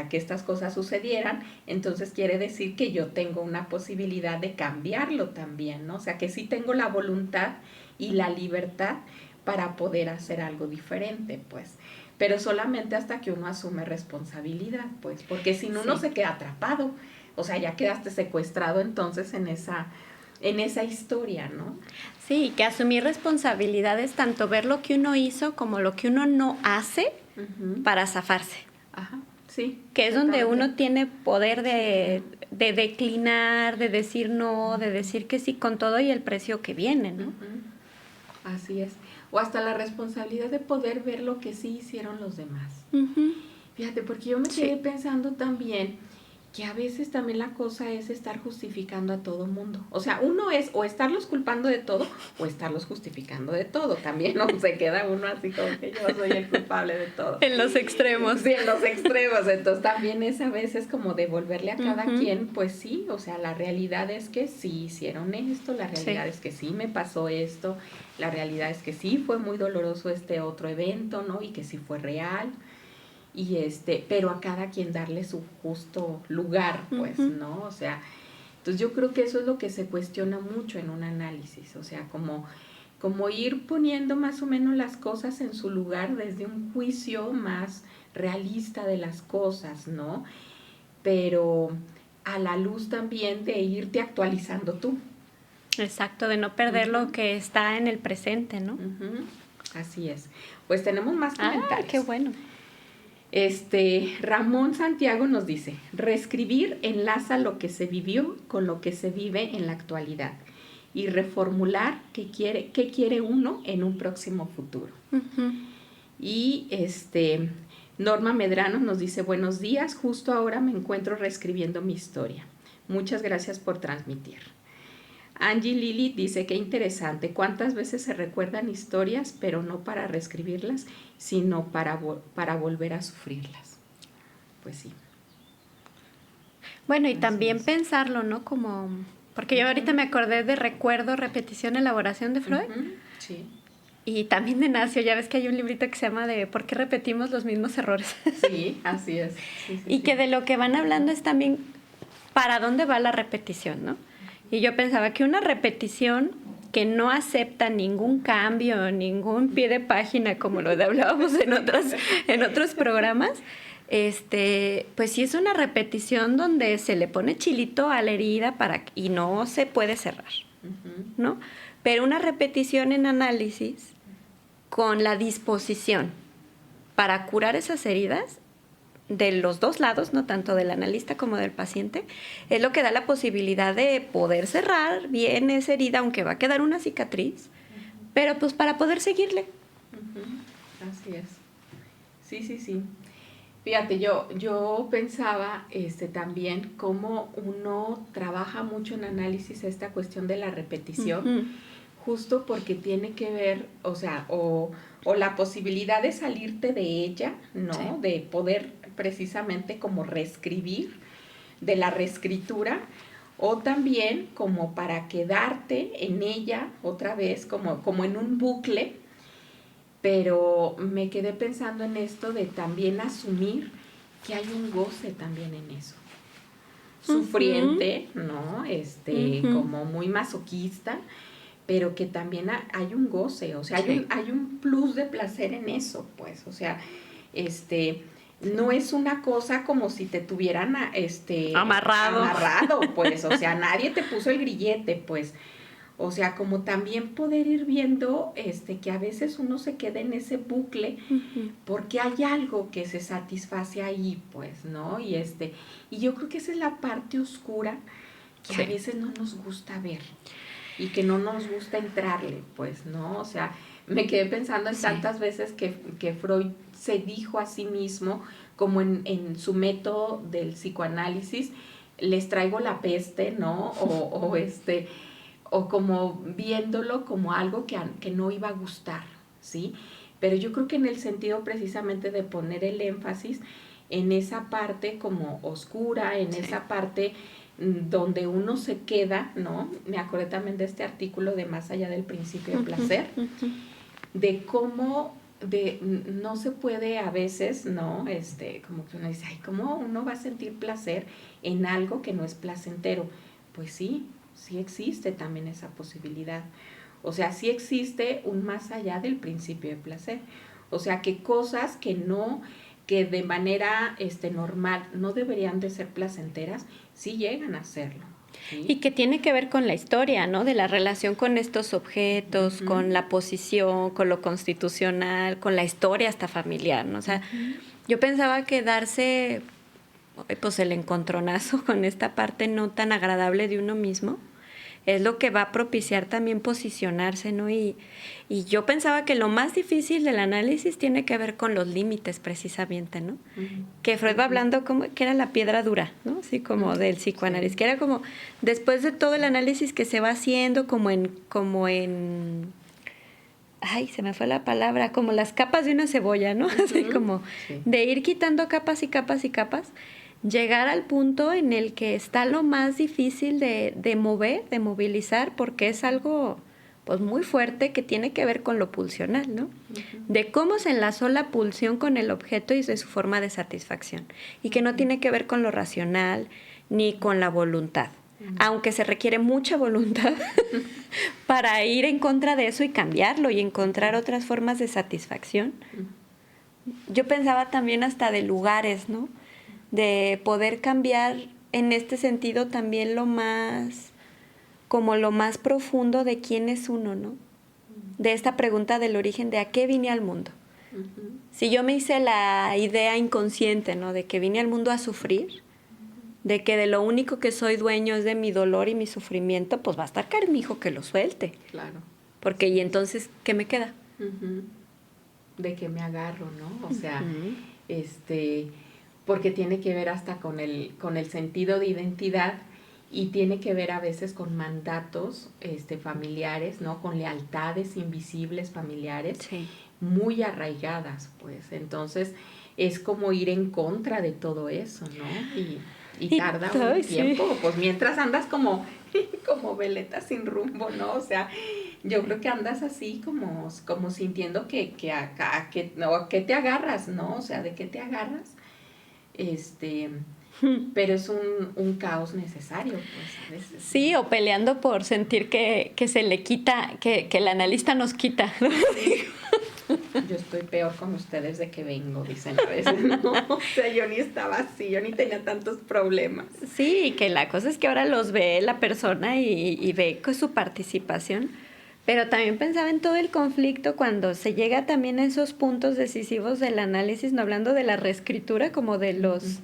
que estas cosas sucedieran, entonces quiere decir que yo tengo una posibilidad de cambiarlo también, ¿no? O sea, que sí tengo la voluntad y la libertad para poder hacer algo diferente, pues. Pero solamente hasta que uno asume responsabilidad, pues, porque si no, uno se queda atrapado, o sea, ya quedaste secuestrado entonces en esa historia, ¿no? Sí, que asumir responsabilidades, tanto ver lo que uno hizo como lo que uno no hace para zafarse. Ajá, sí. Que es donde uno tiene poder de declinar, de decir no, de decir que sí con todo y el precio que viene, ¿no? Así es. O hasta la responsabilidad de poder ver lo que sí hicieron los demás. Fíjate, porque yo me quedé pensando también que a veces también la cosa es estar justificando a todo mundo. O sea, uno es o estarlos culpando de todo o estarlos justificando de todo. También no se queda uno así como que yo soy el culpable de todo. En los extremos. Sí, en los extremos. Entonces también es a veces como devolverle a cada quien, pues sí, o sea, la realidad es que sí hicieron esto, la realidad es que sí me pasó esto, la realidad es que sí fue muy doloroso este otro evento, ¿no? Y que sí fue real. Y pero a cada quien darle su justo lugar, pues, ¿no? O sea, entonces yo creo que eso es lo que se cuestiona mucho en un análisis, o sea, como ir poniendo más o menos las cosas en su lugar desde un juicio más realista de las cosas, ¿no? Pero a la luz también de irte actualizando tú. Exacto, de no perder lo que está en el presente, ¿no? Así es. Pues tenemos más comentarios. Qué bueno. Ramón Santiago nos dice, reescribir enlaza lo que se vivió con lo que se vive en la actualidad y reformular qué quiere uno en un próximo futuro. Y Norma Medrano nos dice, buenos días, justo ahora me encuentro reescribiendo mi historia. Muchas gracias por transmitir. Angie Lili dice, qué interesante, cuántas veces se recuerdan historias, pero no para reescribirlas, sino para volver a sufrirlas. Pues sí. Bueno, y también pensarlo, ¿no? Como, porque yo ahorita me acordé de recuerdo, repetición, elaboración de Freud. Sí. Y también de Nacio, ya ves que hay un librito que se llama de ¿por qué repetimos los mismos errores? Sí, así es. Sí, que de lo que van hablando es también para dónde va la repetición, ¿no? Y yo pensaba que una repetición que no acepta ningún cambio, ningún pie de página, como lo hablábamos en otros programas, pues sí es una repetición donde se le pone chilito a la herida y no se puede cerrar, ¿no? Pero una repetición en análisis con la disposición para curar esas heridas de los dos lados, no tanto del analista como del paciente, es lo que da la posibilidad de poder cerrar bien esa herida, aunque va a quedar una cicatriz, pero pues para poder seguirle. Así es. Sí. Fíjate, yo pensaba también cómo uno trabaja mucho en análisis esta cuestión de la repetición, justo porque tiene que ver, o sea, o la posibilidad de salirte de ella, ¿no? Sí. De poder precisamente como reescribir, de la reescritura, o también como para quedarte en ella otra vez, como en un bucle. Pero me quedé pensando en esto de también asumir que hay un goce también en eso. Sufriente, ¿no? Como muy masoquista, pero que también hay un goce, o sea, sí. hay un plus de placer en eso, pues, o sea, no es una cosa como si te tuvieran amarrado, pues, o sea, nadie te puso el grillete, pues. O sea, como también poder ir viendo que a veces uno se queda en ese bucle porque hay algo que se satisface ahí, pues, ¿no? Y yo creo que esa es la parte oscura que sí. A veces no nos gusta ver y que no nos gusta entrarle, pues, ¿no? O sea, me quedé pensando en sí. Tantas veces que Freud se dijo a sí mismo, como en su método del psicoanálisis, les traigo la peste, ¿no? O como viéndolo como algo que no iba a gustar, ¿sí? Pero yo creo que en el sentido precisamente de poner el énfasis en esa parte como oscura, en sí. Esa parte donde uno se queda, ¿no? Me acordé también de este artículo de Más allá del principio de placer, de cómo no se puede a veces, ¿no? Como que uno dice, ay, ¿cómo uno va a sentir placer en algo que no es placentero? Pues sí existe también esa posibilidad. O sea, sí existe un más allá del principio de placer. O sea, que cosas que de manera normal no deberían de ser placenteras, sí llegan a serlo. ¿Sí? Y que tiene que ver con la historia, ¿no? De la relación con estos objetos, con la posición, con lo constitucional, con la historia hasta familiar, ¿no? O sea, yo pensaba que darse pues el encontronazo con esta parte no tan agradable de uno mismo es lo que va a propiciar también posicionarse, ¿no? Y yo pensaba que lo más difícil del análisis tiene que ver con los límites precisamente, ¿no? Que Freud va hablando como que era la piedra dura, ¿no? Así como del psicoanálisis, que era como después de todo el análisis que se va haciendo como en ay, se me fue la palabra, como las capas de una cebolla, ¿no? Así como de ir quitando capas y capas y capas, llegar al punto en el que está lo más difícil de mover, de movilizar, porque es algo pues muy fuerte que tiene que ver con lo pulsional, ¿no? De cómo se enlazó la pulsión con el objeto y de su forma de satisfacción, y que no tiene que ver con lo racional ni con la voluntad, aunque se requiere mucha voluntad para ir en contra de eso y cambiarlo y encontrar otras formas de satisfacción. Yo pensaba también hasta de lugares, ¿no? De poder cambiar en este sentido también lo más profundo de quién es uno, ¿no? De esta pregunta del origen de a qué vine al mundo. Si yo me hice la idea inconsciente, ¿no? De que vine al mundo a sufrir, de que de lo único que soy dueño es de mi dolor y mi sufrimiento, pues va a estar canijo que lo suelte. Claro. Porque ¿y entonces qué me queda? De que me agarro, ¿no? O sea, porque tiene que ver hasta con el sentido de identidad y tiene que ver a veces con mandatos familiares, ¿no? Con lealtades invisibles familiares muy arraigadas, pues. Entonces, es como ir en contra de todo eso, ¿no? Y tarda un tiempo, pues mientras andas como veleta sin rumbo, ¿no? O sea, yo creo que andas así como sintiendo que a qué te agarras, ¿no? O sea, ¿de qué te agarras? Pero es un caos necesario, pues, a veces. Sí, o peleando por sentir que se le quita, que el analista nos quita, ¿no? yo estoy peor con ustedes de que vengo, dicen a veces, ¿no? O sea, yo ni estaba así, yo ni tenía tantos problemas. Sí, que la cosa es que ahora los ve la persona y ve con su participación, pero también pensaba en todo el conflicto cuando se llega también a esos puntos decisivos del análisis, no hablando de la reescritura, como de los,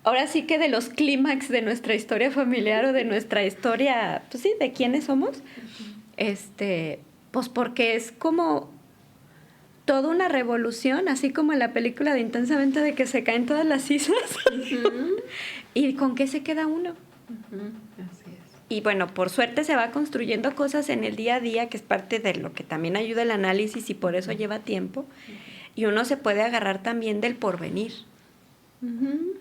ahora sí que de los clímax de nuestra historia familiar o de nuestra historia, pues sí, de quiénes somos, pues porque es como toda una revolución, así como en la película de Intensamente, de que se caen todas las islas. ¿Y con qué se queda uno? Así es. Y bueno, por suerte se va construyendo cosas en el día a día, que es parte de lo que también ayuda el análisis y por eso lleva tiempo. Y uno se puede agarrar también del porvenir.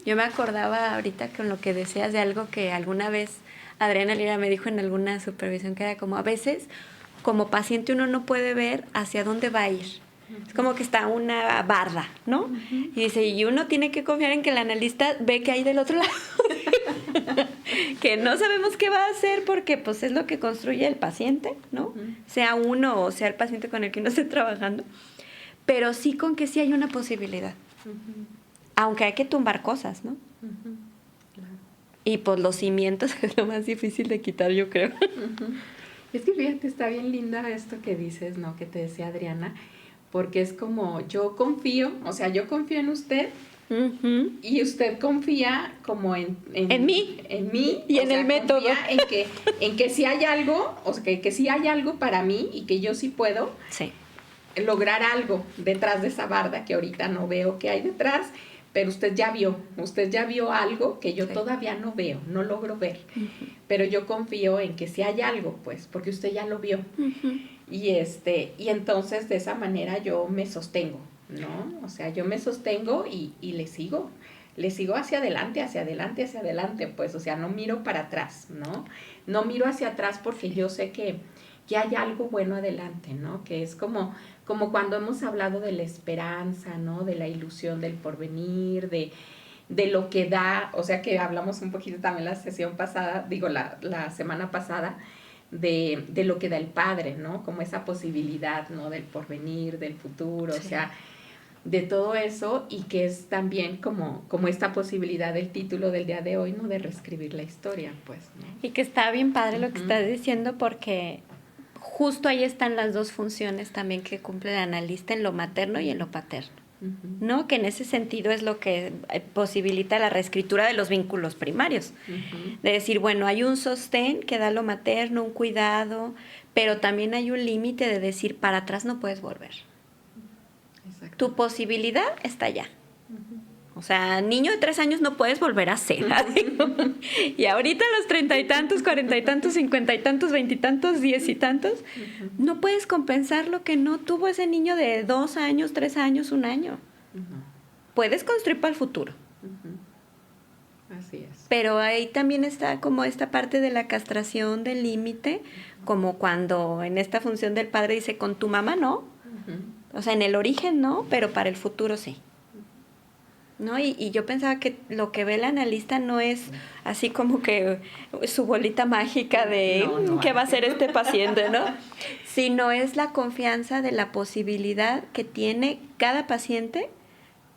Yo me acordaba ahorita con lo que decías de algo que alguna vez Adriana Lira me dijo en alguna supervisión, que era como a veces como paciente uno no puede ver hacia dónde va a ir. Es como que está una barda, ¿no? Y dice, y uno tiene que confiar en que el analista ve que hay del otro lado. Que no sabemos qué va a hacer porque pues es lo que construye el paciente, ¿no? Sea uno o sea el paciente con el que uno esté trabajando. Pero sí con que sí hay una posibilidad. Aunque hay que tumbar cosas, ¿no? Claro. Y pues los cimientos es lo más difícil de quitar, yo creo. Es que fíjate, está bien linda esto que dices, ¿no? Que te decía Adriana, porque es como yo confío, o sea, yo confío en usted y usted confía como en mí. En mí. Y en el método. Confía en que si hay algo, o sea, que sí hay algo para mí y que yo sí puedo lograr algo detrás de esa barda que ahorita no veo que hay detrás, pero usted ya vio algo que yo todavía no veo, no logro ver. Pero yo confío en que si hay algo, pues, porque usted ya lo vio. Y entonces de esa manera yo me sostengo, ¿no? O sea, yo me sostengo y le sigo hacia adelante, pues, o sea, no miro para atrás, ¿no? No miro hacia atrás porque yo sé que hay algo bueno adelante, ¿no? Que es como cuando hemos hablado de la esperanza, ¿no? De la ilusión del porvenir, de lo que da, o sea que hablamos un poquito también la sesión pasada, la semana pasada, de lo que da el Padre, ¿no? Como esa posibilidad, ¿no? Del porvenir, del futuro, o sea, de todo eso, y que es también como esta posibilidad del título del día de hoy, ¿no? De reescribir la historia, pues, ¿no? Y que está bien padre lo que estás diciendo, porque justo ahí están las dos funciones también que cumple el analista en lo materno y en lo paterno. ¿No? Que en ese sentido es lo que posibilita la reescritura de los vínculos primarios. De decir, bueno, hay un sostén que da lo materno, un cuidado, pero también hay un límite de decir, para atrás no puedes volver. Exacto. Tu posibilidad está allá. O sea, niño de 3 años no puedes volver a ser. Y ahorita a los 30 y tantos, 40 y tantos, 50 y tantos, 20 y tantos, 10 y tantos, no puedes compensar lo que no tuvo ese niño de 2 años, 3 años, 1 año. Puedes construir para el futuro. Así es. Pero ahí también está como esta parte de la castración del límite, como cuando en esta función del padre dice, con tu mamá no. O sea, en el origen no, pero para el futuro sí. ¿No? Y yo pensaba que lo que ve el analista no es así como que su bolita mágica de qué va a hacer este paciente, ¿no? Sino es la confianza de la posibilidad que tiene cada paciente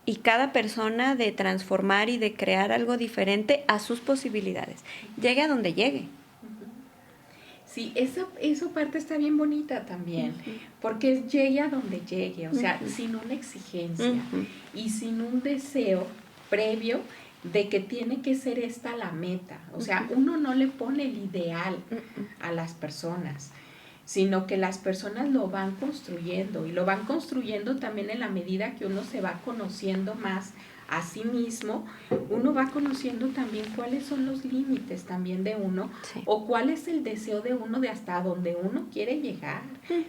y cada persona de transformar y de crear algo diferente a sus posibilidades. Llegue a donde llegue. Sí, esa parte está bien bonita también, porque es llegue a donde llegue, o sea, sin una exigencia y sin un deseo previo de que tiene que ser esta la meta. O sea, uno no le pone el ideal a las personas, sino que las personas lo van construyendo, y lo van construyendo también en la medida que uno se va conociendo más a sí mismo. Uno va conociendo también cuáles son los límites también de uno, o cuál es el deseo de uno de hasta donde uno quiere llegar,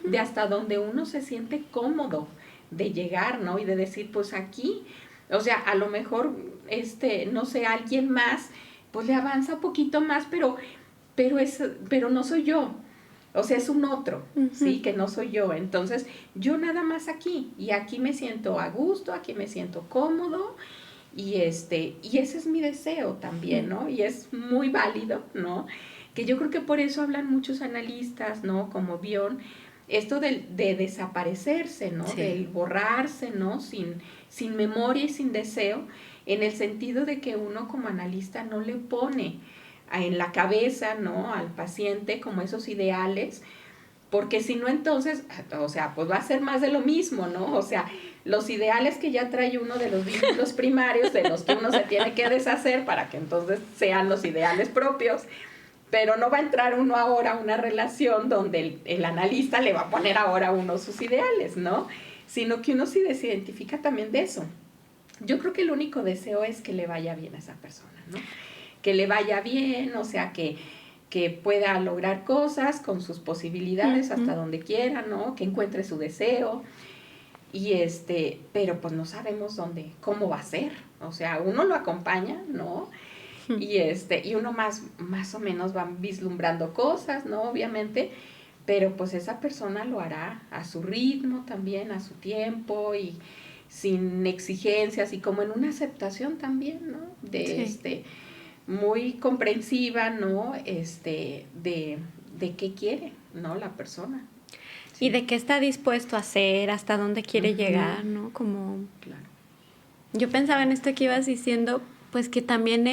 de hasta donde uno se siente cómodo de llegar, ¿no? Y de decir, pues aquí, o sea, a lo mejor, no sé, alguien más, pues le avanza un poquito más, pero no soy yo. O sea, es un otro, ¿sí? Que no soy yo. Entonces, yo nada más aquí. Y aquí me siento a gusto, aquí me siento cómodo. Y ese es mi deseo también, ¿no? Y es muy válido, ¿no? Que yo creo que por eso hablan muchos analistas, ¿no? Como Bion, esto de desaparecerse, ¿no? Sí. Del borrarse, ¿no? Sin memoria y sin deseo, en el sentido de que uno como analista no le pone en la cabeza, ¿no? Al paciente como esos ideales, porque si no entonces, o sea, pues va a ser más de lo mismo, ¿no? O sea, los ideales que ya trae uno de los vínculos primarios, de los que uno se tiene que deshacer para que entonces sean los ideales propios, pero no va a entrar uno ahora a una relación donde el analista le va a poner ahora a uno sus ideales, ¿no? Sino que uno sí se identifica también de eso. Yo creo que el único deseo es que le vaya bien a esa persona, ¿no? Que le vaya bien, o sea, que pueda lograr cosas con sus posibilidades hasta donde quiera, ¿no? Que encuentre su deseo. Y pero pues no sabemos cómo va a ser. O sea, uno lo acompaña, ¿no? Y uno más o menos va vislumbrando cosas, ¿no? Obviamente, pero pues esa persona lo hará a su ritmo también, a su tiempo y sin exigencias y como en una aceptación también, ¿no? De muy comprensiva, ¿no? De qué quiere, ¿no? La persona. Sí. Y de qué está dispuesto a hacer, hasta dónde quiere llegar, ¿no? Como... Claro. Yo pensaba en esto que ibas diciendo, pues que también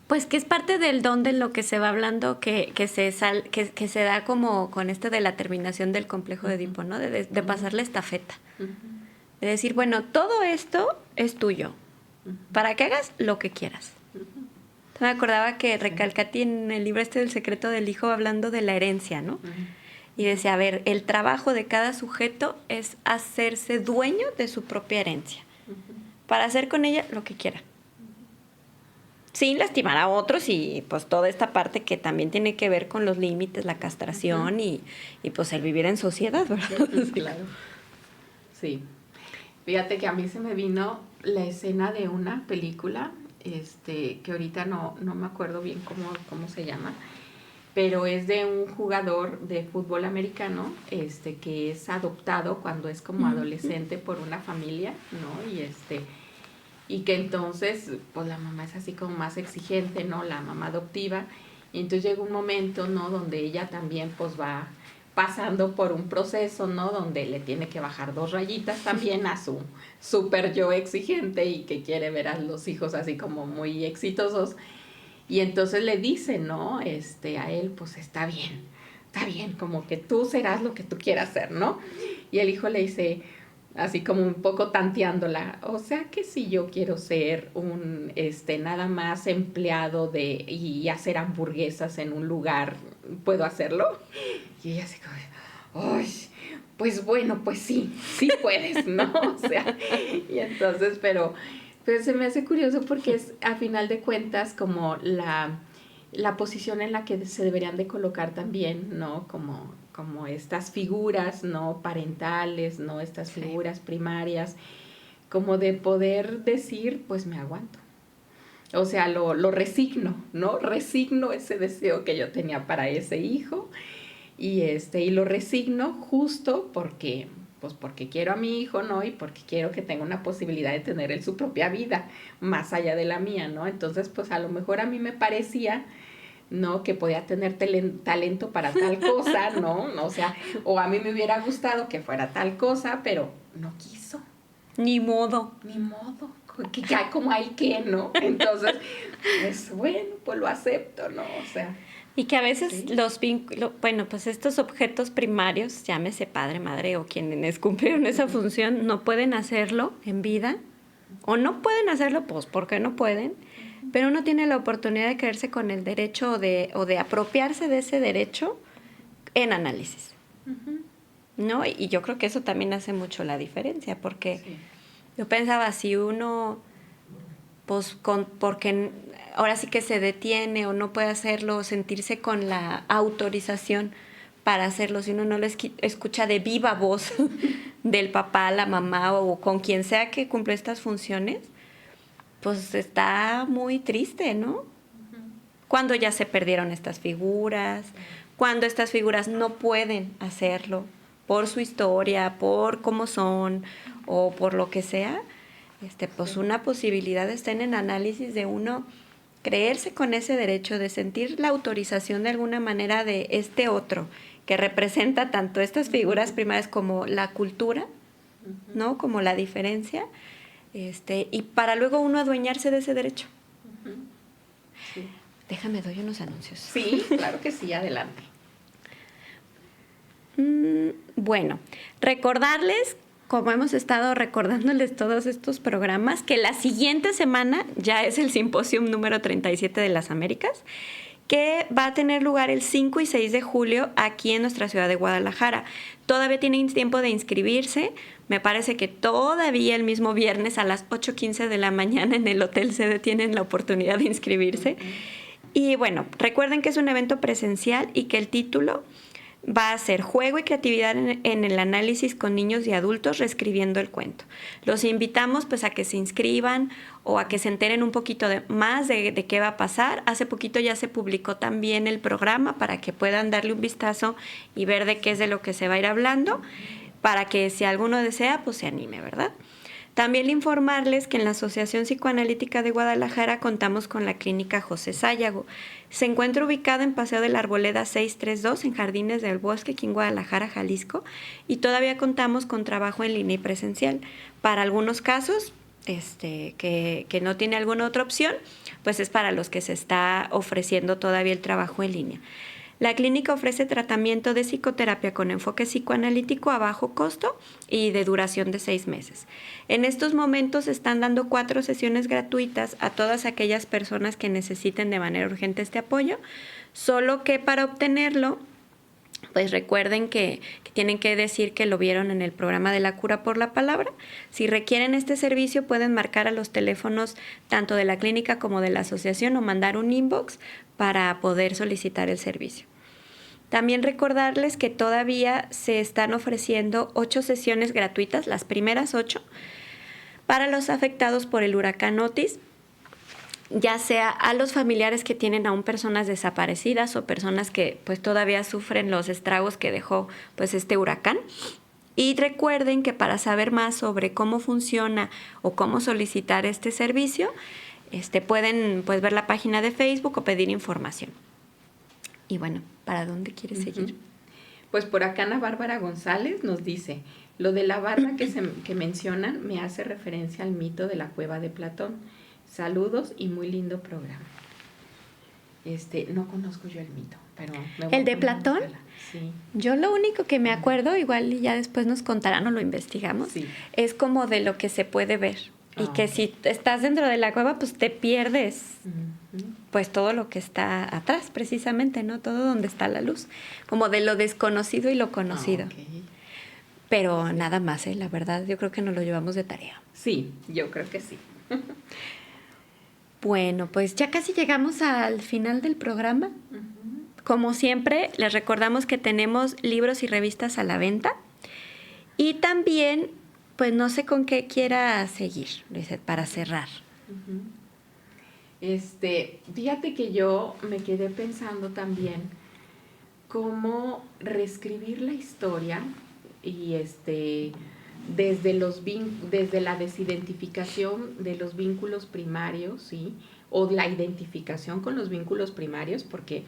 pues que es parte del don de lo que se va hablando, que se da como con esto de la terminación del complejo de Edipo, ¿no? De pasar la estafeta. De decir, bueno, todo esto es tuyo, para que hagas lo que quieras. Me acordaba que Recalcati en el libro del secreto del hijo hablando de la herencia, ¿no? Y decía, a ver, el trabajo de cada sujeto es hacerse dueño de su propia herencia, para hacer con ella lo que quiera. Sin lastimar a otros y pues toda esta parte que también tiene que ver con los límites, la castración y pues el vivir en sociedad, ¿verdad? Claro. Sí. Fíjate que a mí se me vino la escena de una película, que ahorita no me acuerdo bien cómo se llama, pero es de un jugador de fútbol americano, que es adoptado cuando es como adolescente por una familia, ¿no? Y que entonces, pues la mamá es así como más exigente, ¿no? La mamá adoptiva, y entonces llega un momento, ¿no? Donde ella también pues va pasando por un proceso, ¿no? Donde le tiene que bajar 2 rayitas también a su super yo exigente y que quiere ver a los hijos así como muy exitosos. Y entonces le dice, ¿no? A él, pues está bien, como que tú serás lo que tú quieras ser, ¿no? Y el hijo le dice, así como un poco tanteándola, o sea que si yo quiero ser un, nada más empleado y hacer hamburguesas en un lugar, ¿puedo hacerlo? Y ella así como, ¡ay! Pues bueno, pues sí puedes, ¿no? O sea, y entonces, pero se me hace curioso porque es, a final de cuentas, como la posición en la que se deberían de colocar también, ¿no? Como estas figuras, ¿no? Parentales, ¿no? Estas figuras primarias, como de poder decir, pues me aguanto. O sea, lo resigno, ¿no? Resigno ese deseo que yo tenía para ese hijo y lo resigno justo porque quiero a mi hijo, ¿no? Y porque quiero que tenga una posibilidad de tener él su propia vida, más allá de la mía, ¿no? Entonces, pues a lo mejor a mí me parecía, ¿no? Que podía tener talento para tal cosa, ¿no? O sea, o a mí me hubiera gustado que fuera tal cosa, pero no quiso. Ni modo. Que ya como hay que, ¿no? Entonces, pues bueno, pues lo acepto, ¿no? O sea... Y que a veces ¿sí? los vínculos, bueno, pues estos objetos primarios, llámese padre, madre o quienes cumplieron esa función, no pueden hacerlo en vida o no pueden hacerlo, pues porque no pueden, pero uno tiene la oportunidad de quedarse con el derecho o de apropiarse de ese derecho en análisis, ¿no? Y yo creo que eso también hace mucho la diferencia, porque yo pensaba, si uno, pues porque ahora sí que se detiene o no puede hacerlo, sentirse con la autorización para hacerlo, si uno no lo escucha de viva voz del papá, la mamá o con quien sea que cumple estas funciones, pues está muy triste, ¿no? Cuando ya se perdieron estas figuras, cuando estas figuras no pueden hacerlo por su historia, por cómo son o por lo que sea, pues una posibilidad está en el análisis de uno creerse con ese derecho de sentir la autorización de alguna manera de este otro que representa tanto estas figuras primarias como la cultura, ¿no? Como la diferencia, y para luego uno adueñarse de ese derecho. Sí. Déjame, doy unos anuncios. Sí, claro que sí, adelante. Bueno, recordarles, como hemos estado recordándoles todos estos programas, que la siguiente semana ya es el Simposium número 37 de las Américas, que va a tener lugar el 5 y 6 de julio aquí en nuestra ciudad de Guadalajara. Todavía tienen tiempo de inscribirse. Me parece que todavía el mismo viernes a las 8:15 de la mañana en el Hotel Sede tienen la oportunidad de inscribirse. Y bueno, recuerden que es un evento presencial y que el título va a ser Juego y creatividad en el análisis con niños y adultos reescribiendo el cuento. Los invitamos pues a que se inscriban o a que se enteren un poquito más de qué va a pasar. Hace poquito ya se publicó también el programa para que puedan darle un vistazo y ver de qué es de lo que se va a ir hablando, para que si alguno desea pues se anime, ¿verdad? También informarles que en la Asociación Psicoanalítica de Guadalajara contamos con la Clínica José Sáyago. Se encuentra ubicada en Paseo de la Arboleda 632 en Jardines del Bosque, aquí en Guadalajara, Jalisco, y todavía contamos con trabajo en línea y presencial. Para algunos casos, que no tiene alguna otra opción, pues es para los que se está ofreciendo todavía el trabajo en línea. La clínica ofrece tratamiento de psicoterapia con enfoque psicoanalítico a bajo costo y de duración de 6 meses. En estos momentos están dando 4 sesiones gratuitas a todas aquellas personas que necesiten de manera urgente este apoyo, solo que para obtenerlo, pues recuerden que tienen que decir que lo vieron en el programa de La Cura por la Palabra. Si requieren este servicio, pueden marcar a los teléfonos tanto de la clínica como de la asociación o mandar un inbox para poder solicitar el servicio. También recordarles que todavía se están ofreciendo 8 sesiones gratuitas, las primeras 8, para los afectados por el huracán Otis, ya sea a los familiares que tienen aún personas desaparecidas o personas que pues todavía sufren los estragos que dejó pues este huracán. Y recuerden que para saber más sobre cómo funciona o cómo solicitar este servicio, pueden pues ver la página de Facebook o pedir información. Y bueno, ¿para dónde quieres seguir? Pues por acá Ana Bárbara González nos dice, lo de la barra que mencionan me hace referencia al mito de la cueva de Platón. Saludos y muy lindo programa. No conozco yo el mito, pero ¿El de Platón? Sí. Yo lo único que me acuerdo, igual ya después nos contarán o lo investigamos, sí, es como de lo que se puede ver. Y que si estás dentro de la cueva, pues te pierdes pues todo lo que está atrás, precisamente, ¿no? Todo donde está la luz. Como de lo desconocido y lo conocido. Okay. Pero nada más, la verdad, yo creo que nos lo llevamos de tarea. Sí, yo creo que sí. Bueno, pues ya casi llegamos al final del programa. Como siempre, les recordamos que tenemos libros y revistas a la venta. Y también, pues no sé con qué quiera seguir, Lizeth, para cerrar. Fíjate que yo me quedé pensando también cómo reescribir la historia y desde la desidentificación de los vínculos primarios, ¿sí? O la identificación con los vínculos primarios, porque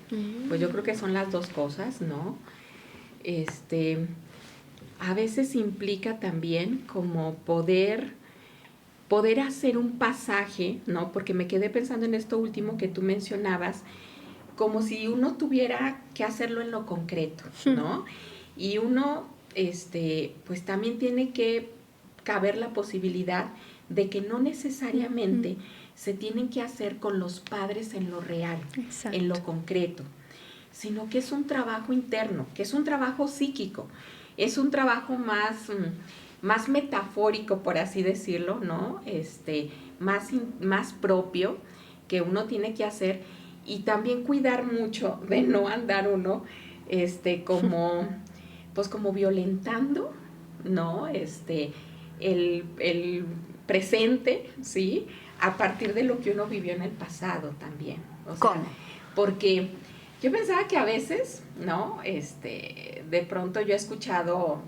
pues yo creo que son las dos cosas, ¿no? A veces implica también como poder hacer un pasaje, ¿no? Porque me quedé pensando en esto último que tú mencionabas, como si uno tuviera que hacerlo en lo concreto, ¿no? Y uno, pues también tiene que caber la posibilidad de que no necesariamente se tienen que hacer con los padres en lo real, Exacto. en lo concreto, sino que es un trabajo interno, que es un trabajo psíquico, es un trabajo más metafórico, por así decirlo, ¿no? Más propio que uno tiene que hacer, y también cuidar mucho de no andar uno como violentando, ¿no? El presente, ¿sí? A partir de lo que uno vivió en el pasado también. O sea, ¿cómo? Porque yo pensaba que a veces, ¿no? De pronto yo he escuchado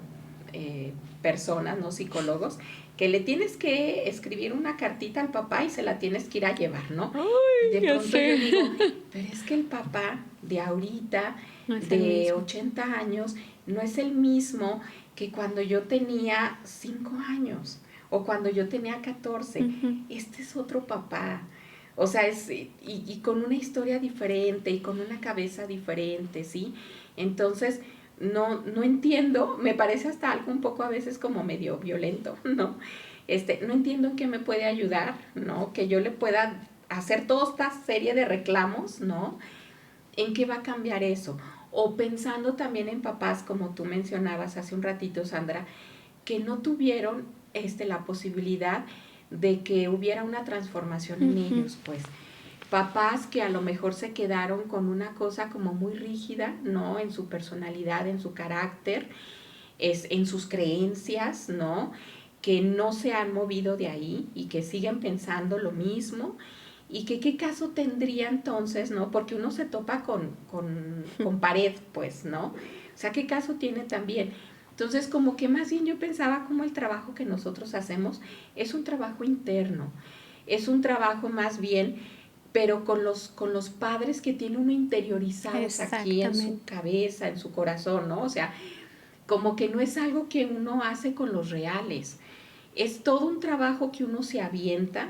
personas, ¿no? Psicólogos, que le tienes que escribir una cartita al papá y se la tienes que ir a llevar, ¿no? Ay, De ya pronto sé. yo digo, pero es que el papá de ahorita, No es el de mismo. 80 años, no es el mismo que cuando yo tenía 5 años o cuando yo tenía 14. Ujú. Este es otro papá. O sea, y con una historia diferente y con una cabeza diferente, ¿sí? Entonces, no entiendo, me parece hasta algo un poco a veces como medio violento, ¿no? No entiendo en qué me puede ayudar, ¿no? Que yo le pueda hacer toda esta serie de reclamos, ¿no? ¿En qué va a cambiar eso? O pensando también en papás, como tú mencionabas hace un ratito, Sandra, que no tuvieron la posibilidad de que hubiera una transformación en ellos, pues. Papás que a lo mejor se quedaron con una cosa como muy rígida, ¿no? En su personalidad, en su carácter, en sus creencias, ¿no? Que no se han movido de ahí y que siguen pensando lo mismo. Y que qué caso tendría entonces, ¿no? Porque uno se topa con pared, pues, ¿no? O sea, ¿qué caso tiene también? Entonces, como que más bien yo pensaba como el trabajo que nosotros hacemos es un trabajo interno, es un trabajo más bien, pero con los padres que tiene uno interiorizados aquí en su Exactamente. cabeza, en su corazón, ¿no? O sea, como que no es algo que uno hace con los reales, es todo un trabajo que uno se avienta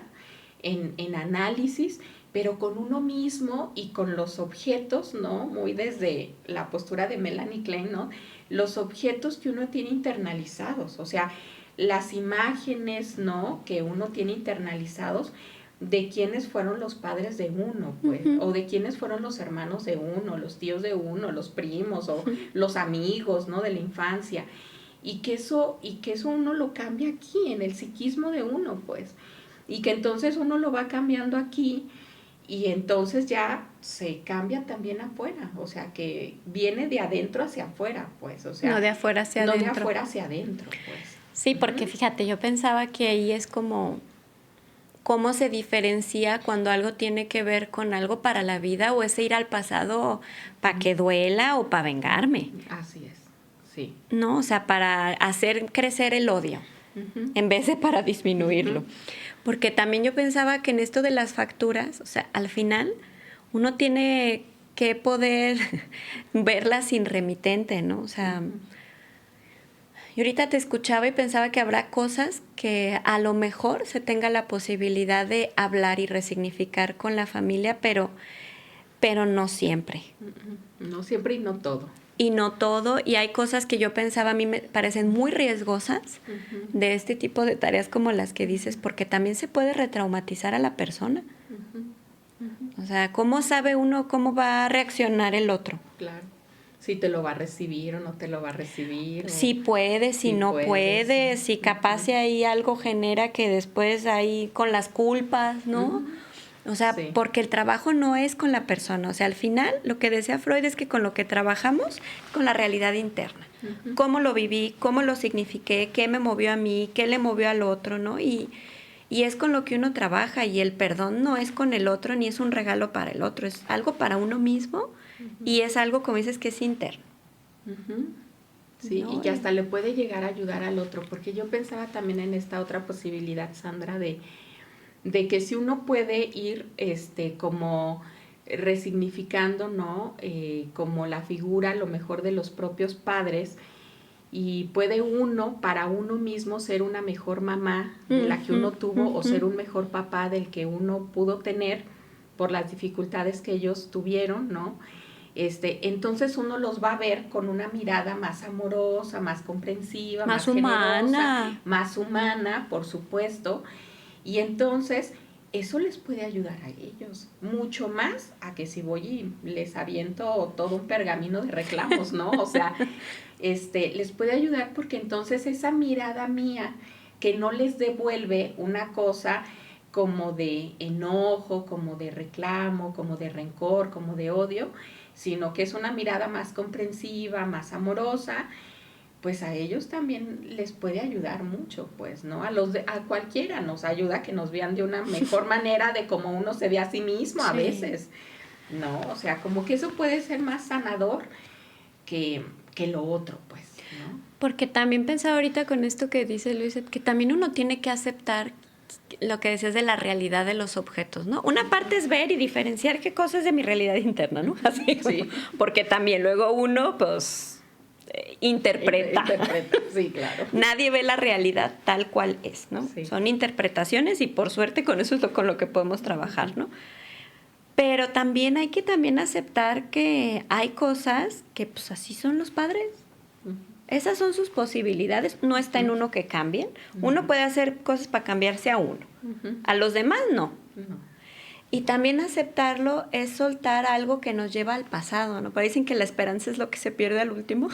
en análisis, pero con uno mismo y con los objetos, ¿no? Muy desde la postura de Melanie Klein, ¿no? Los objetos que uno tiene internalizados, o sea, las imágenes, ¿no? Que uno tiene internalizados de quiénes fueron los padres de uno, pues, o de quiénes fueron los hermanos de uno, los tíos de uno, los primos o los amigos, ¿no? De la infancia. Y que eso uno lo cambia aquí, en el psiquismo de uno, pues. Y que entonces uno lo va cambiando aquí y entonces ya se cambia también afuera, o sea, que viene de adentro hacia afuera, pues, o sea, No de afuera hacia no de adentro. afuera hacia adentro, pues. Sí, porque fíjate, yo pensaba que ahí es como cómo se diferencia cuando algo tiene que ver con algo para la vida o es ir al pasado para que duela o para vengarme, Así es, sí. ¿no? O sea, para hacer crecer el odio en vez de para disminuirlo. Porque también yo pensaba que en esto de las facturas, o sea, al final uno tiene que poder verlas sin remitente, ¿no? O sea, yo ahorita te escuchaba y pensaba que habrá cosas que a lo mejor se tenga la posibilidad de hablar y resignificar con la familia, pero no siempre. No siempre y no todo. Y no todo, y hay cosas que yo pensaba a mí me parecen muy riesgosas de este tipo de tareas como las que dices, porque también se puede retraumatizar a la persona. O sea, ¿cómo sabe uno cómo va a reaccionar el otro? Claro. Si te lo va a recibir o no te lo va a recibir. Si puede, si no puede, sí. si capaz si ahí algo genera que después ahí con las culpas, ¿no? O sea, Sí. porque el trabajo no es con la persona. O sea, al final lo que decía Freud es que con lo que trabajamos es con la realidad interna. Cómo lo viví, cómo lo signifiqué, qué me movió a mí, qué le movió al otro, ¿no? Y es con lo que uno trabaja y el perdón no es con el otro ni es un regalo para el otro, es algo para uno mismo y es algo, como dices, que es interno. Sí, ¿no? y que hasta le puede llegar a ayudar al otro, porque yo pensaba también en esta otra posibilidad, Sandra, de que si uno puede ir como resignificando, ¿no? Como la figura, a lo mejor de los propios padres, y puede uno, para uno mismo, ser una mejor mamá de la que uno tuvo o ser un mejor papá del que uno pudo tener por las dificultades que ellos tuvieron, ¿no? Entonces uno los va a ver con una mirada más amorosa, más comprensiva, más humana. generosa, más humana, por supuesto. Y entonces eso les puede ayudar a ellos, mucho más a que si voy y les aviento todo un pergamino de reclamos, ¿no? O sea, les puede ayudar porque entonces esa mirada mía que no les devuelve una cosa como de enojo, como de reclamo, como de rencor, como de odio, sino que es una mirada más comprensiva, más amorosa, pues a ellos también les puede ayudar mucho, pues, ¿no? A cualquiera nos ayuda que nos vean de una mejor manera de cómo uno se ve a sí mismo a veces, ¿no? O sea, como que eso puede ser más sanador que lo otro, pues, ¿no? Porque también pensaba ahorita con esto que dice Luis, que también uno tiene que aceptar lo que decías de la realidad de los objetos, ¿no? Una parte es ver y diferenciar qué cosa es de mi realidad interna, ¿no? Así como, Sí. porque también luego uno, pues, interpreta. Interpreta, sí, claro. Nadie ve la realidad tal cual es, ¿no? Sí. Son interpretaciones y por suerte con eso es con lo que podemos trabajar, ¿no? Pero también hay que también aceptar que hay cosas que pues así son los padres. Esas son sus posibilidades, no está en uno que cambien. Uno puede hacer cosas para cambiarse a uno, a los demás no. Y también aceptarlo es soltar algo que nos lleva al pasado, ¿no? Parecen que la esperanza es lo que se pierde al último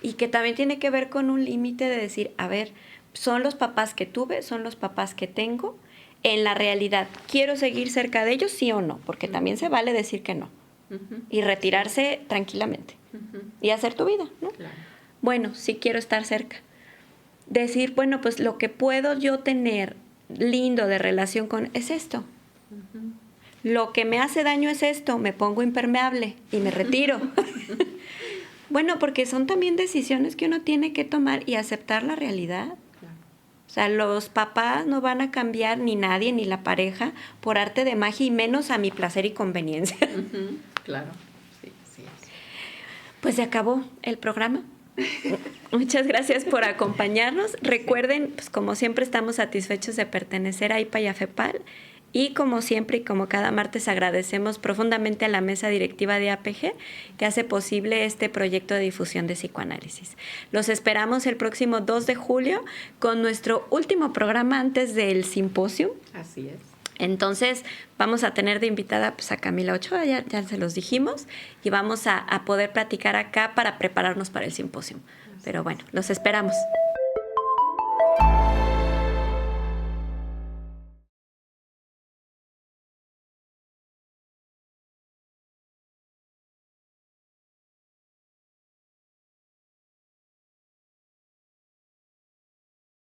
y que también tiene que ver con un límite de decir, a ver, son los papás que tuve, son los papás que tengo. En la realidad, ¿quiero seguir cerca de ellos, sí o no? Porque también se vale decir que no y retirarse tranquilamente y hacer tu vida, ¿no? Claro. Bueno, sí quiero estar cerca. Decir, bueno, pues lo que puedo yo tener lindo de relación con es esto. Lo que me hace daño es esto, me pongo impermeable y me retiro. Bueno, porque son también decisiones que uno tiene que tomar y aceptar la realidad. Claro. O sea, los papás no van a cambiar ni nadie, ni la pareja, por arte de magia y menos a mi placer y conveniencia. Claro, sí, sí es. Pues se acabó el programa. Muchas gracias por acompañarnos. Recuerden, pues como siempre estamos satisfechos de pertenecer a IPA y a FEPAL y como siempre y como cada martes agradecemos profundamente a la mesa directiva de APG que hace posible este proyecto de difusión de psicoanálisis. Los esperamos el próximo 2 de julio con nuestro último programa antes del simposio. Así es. Entonces vamos a tener de invitada pues, a Camila Ochoa, ya se los dijimos, y vamos a poder platicar acá para prepararnos para el simposio. Pero bueno, los esperamos.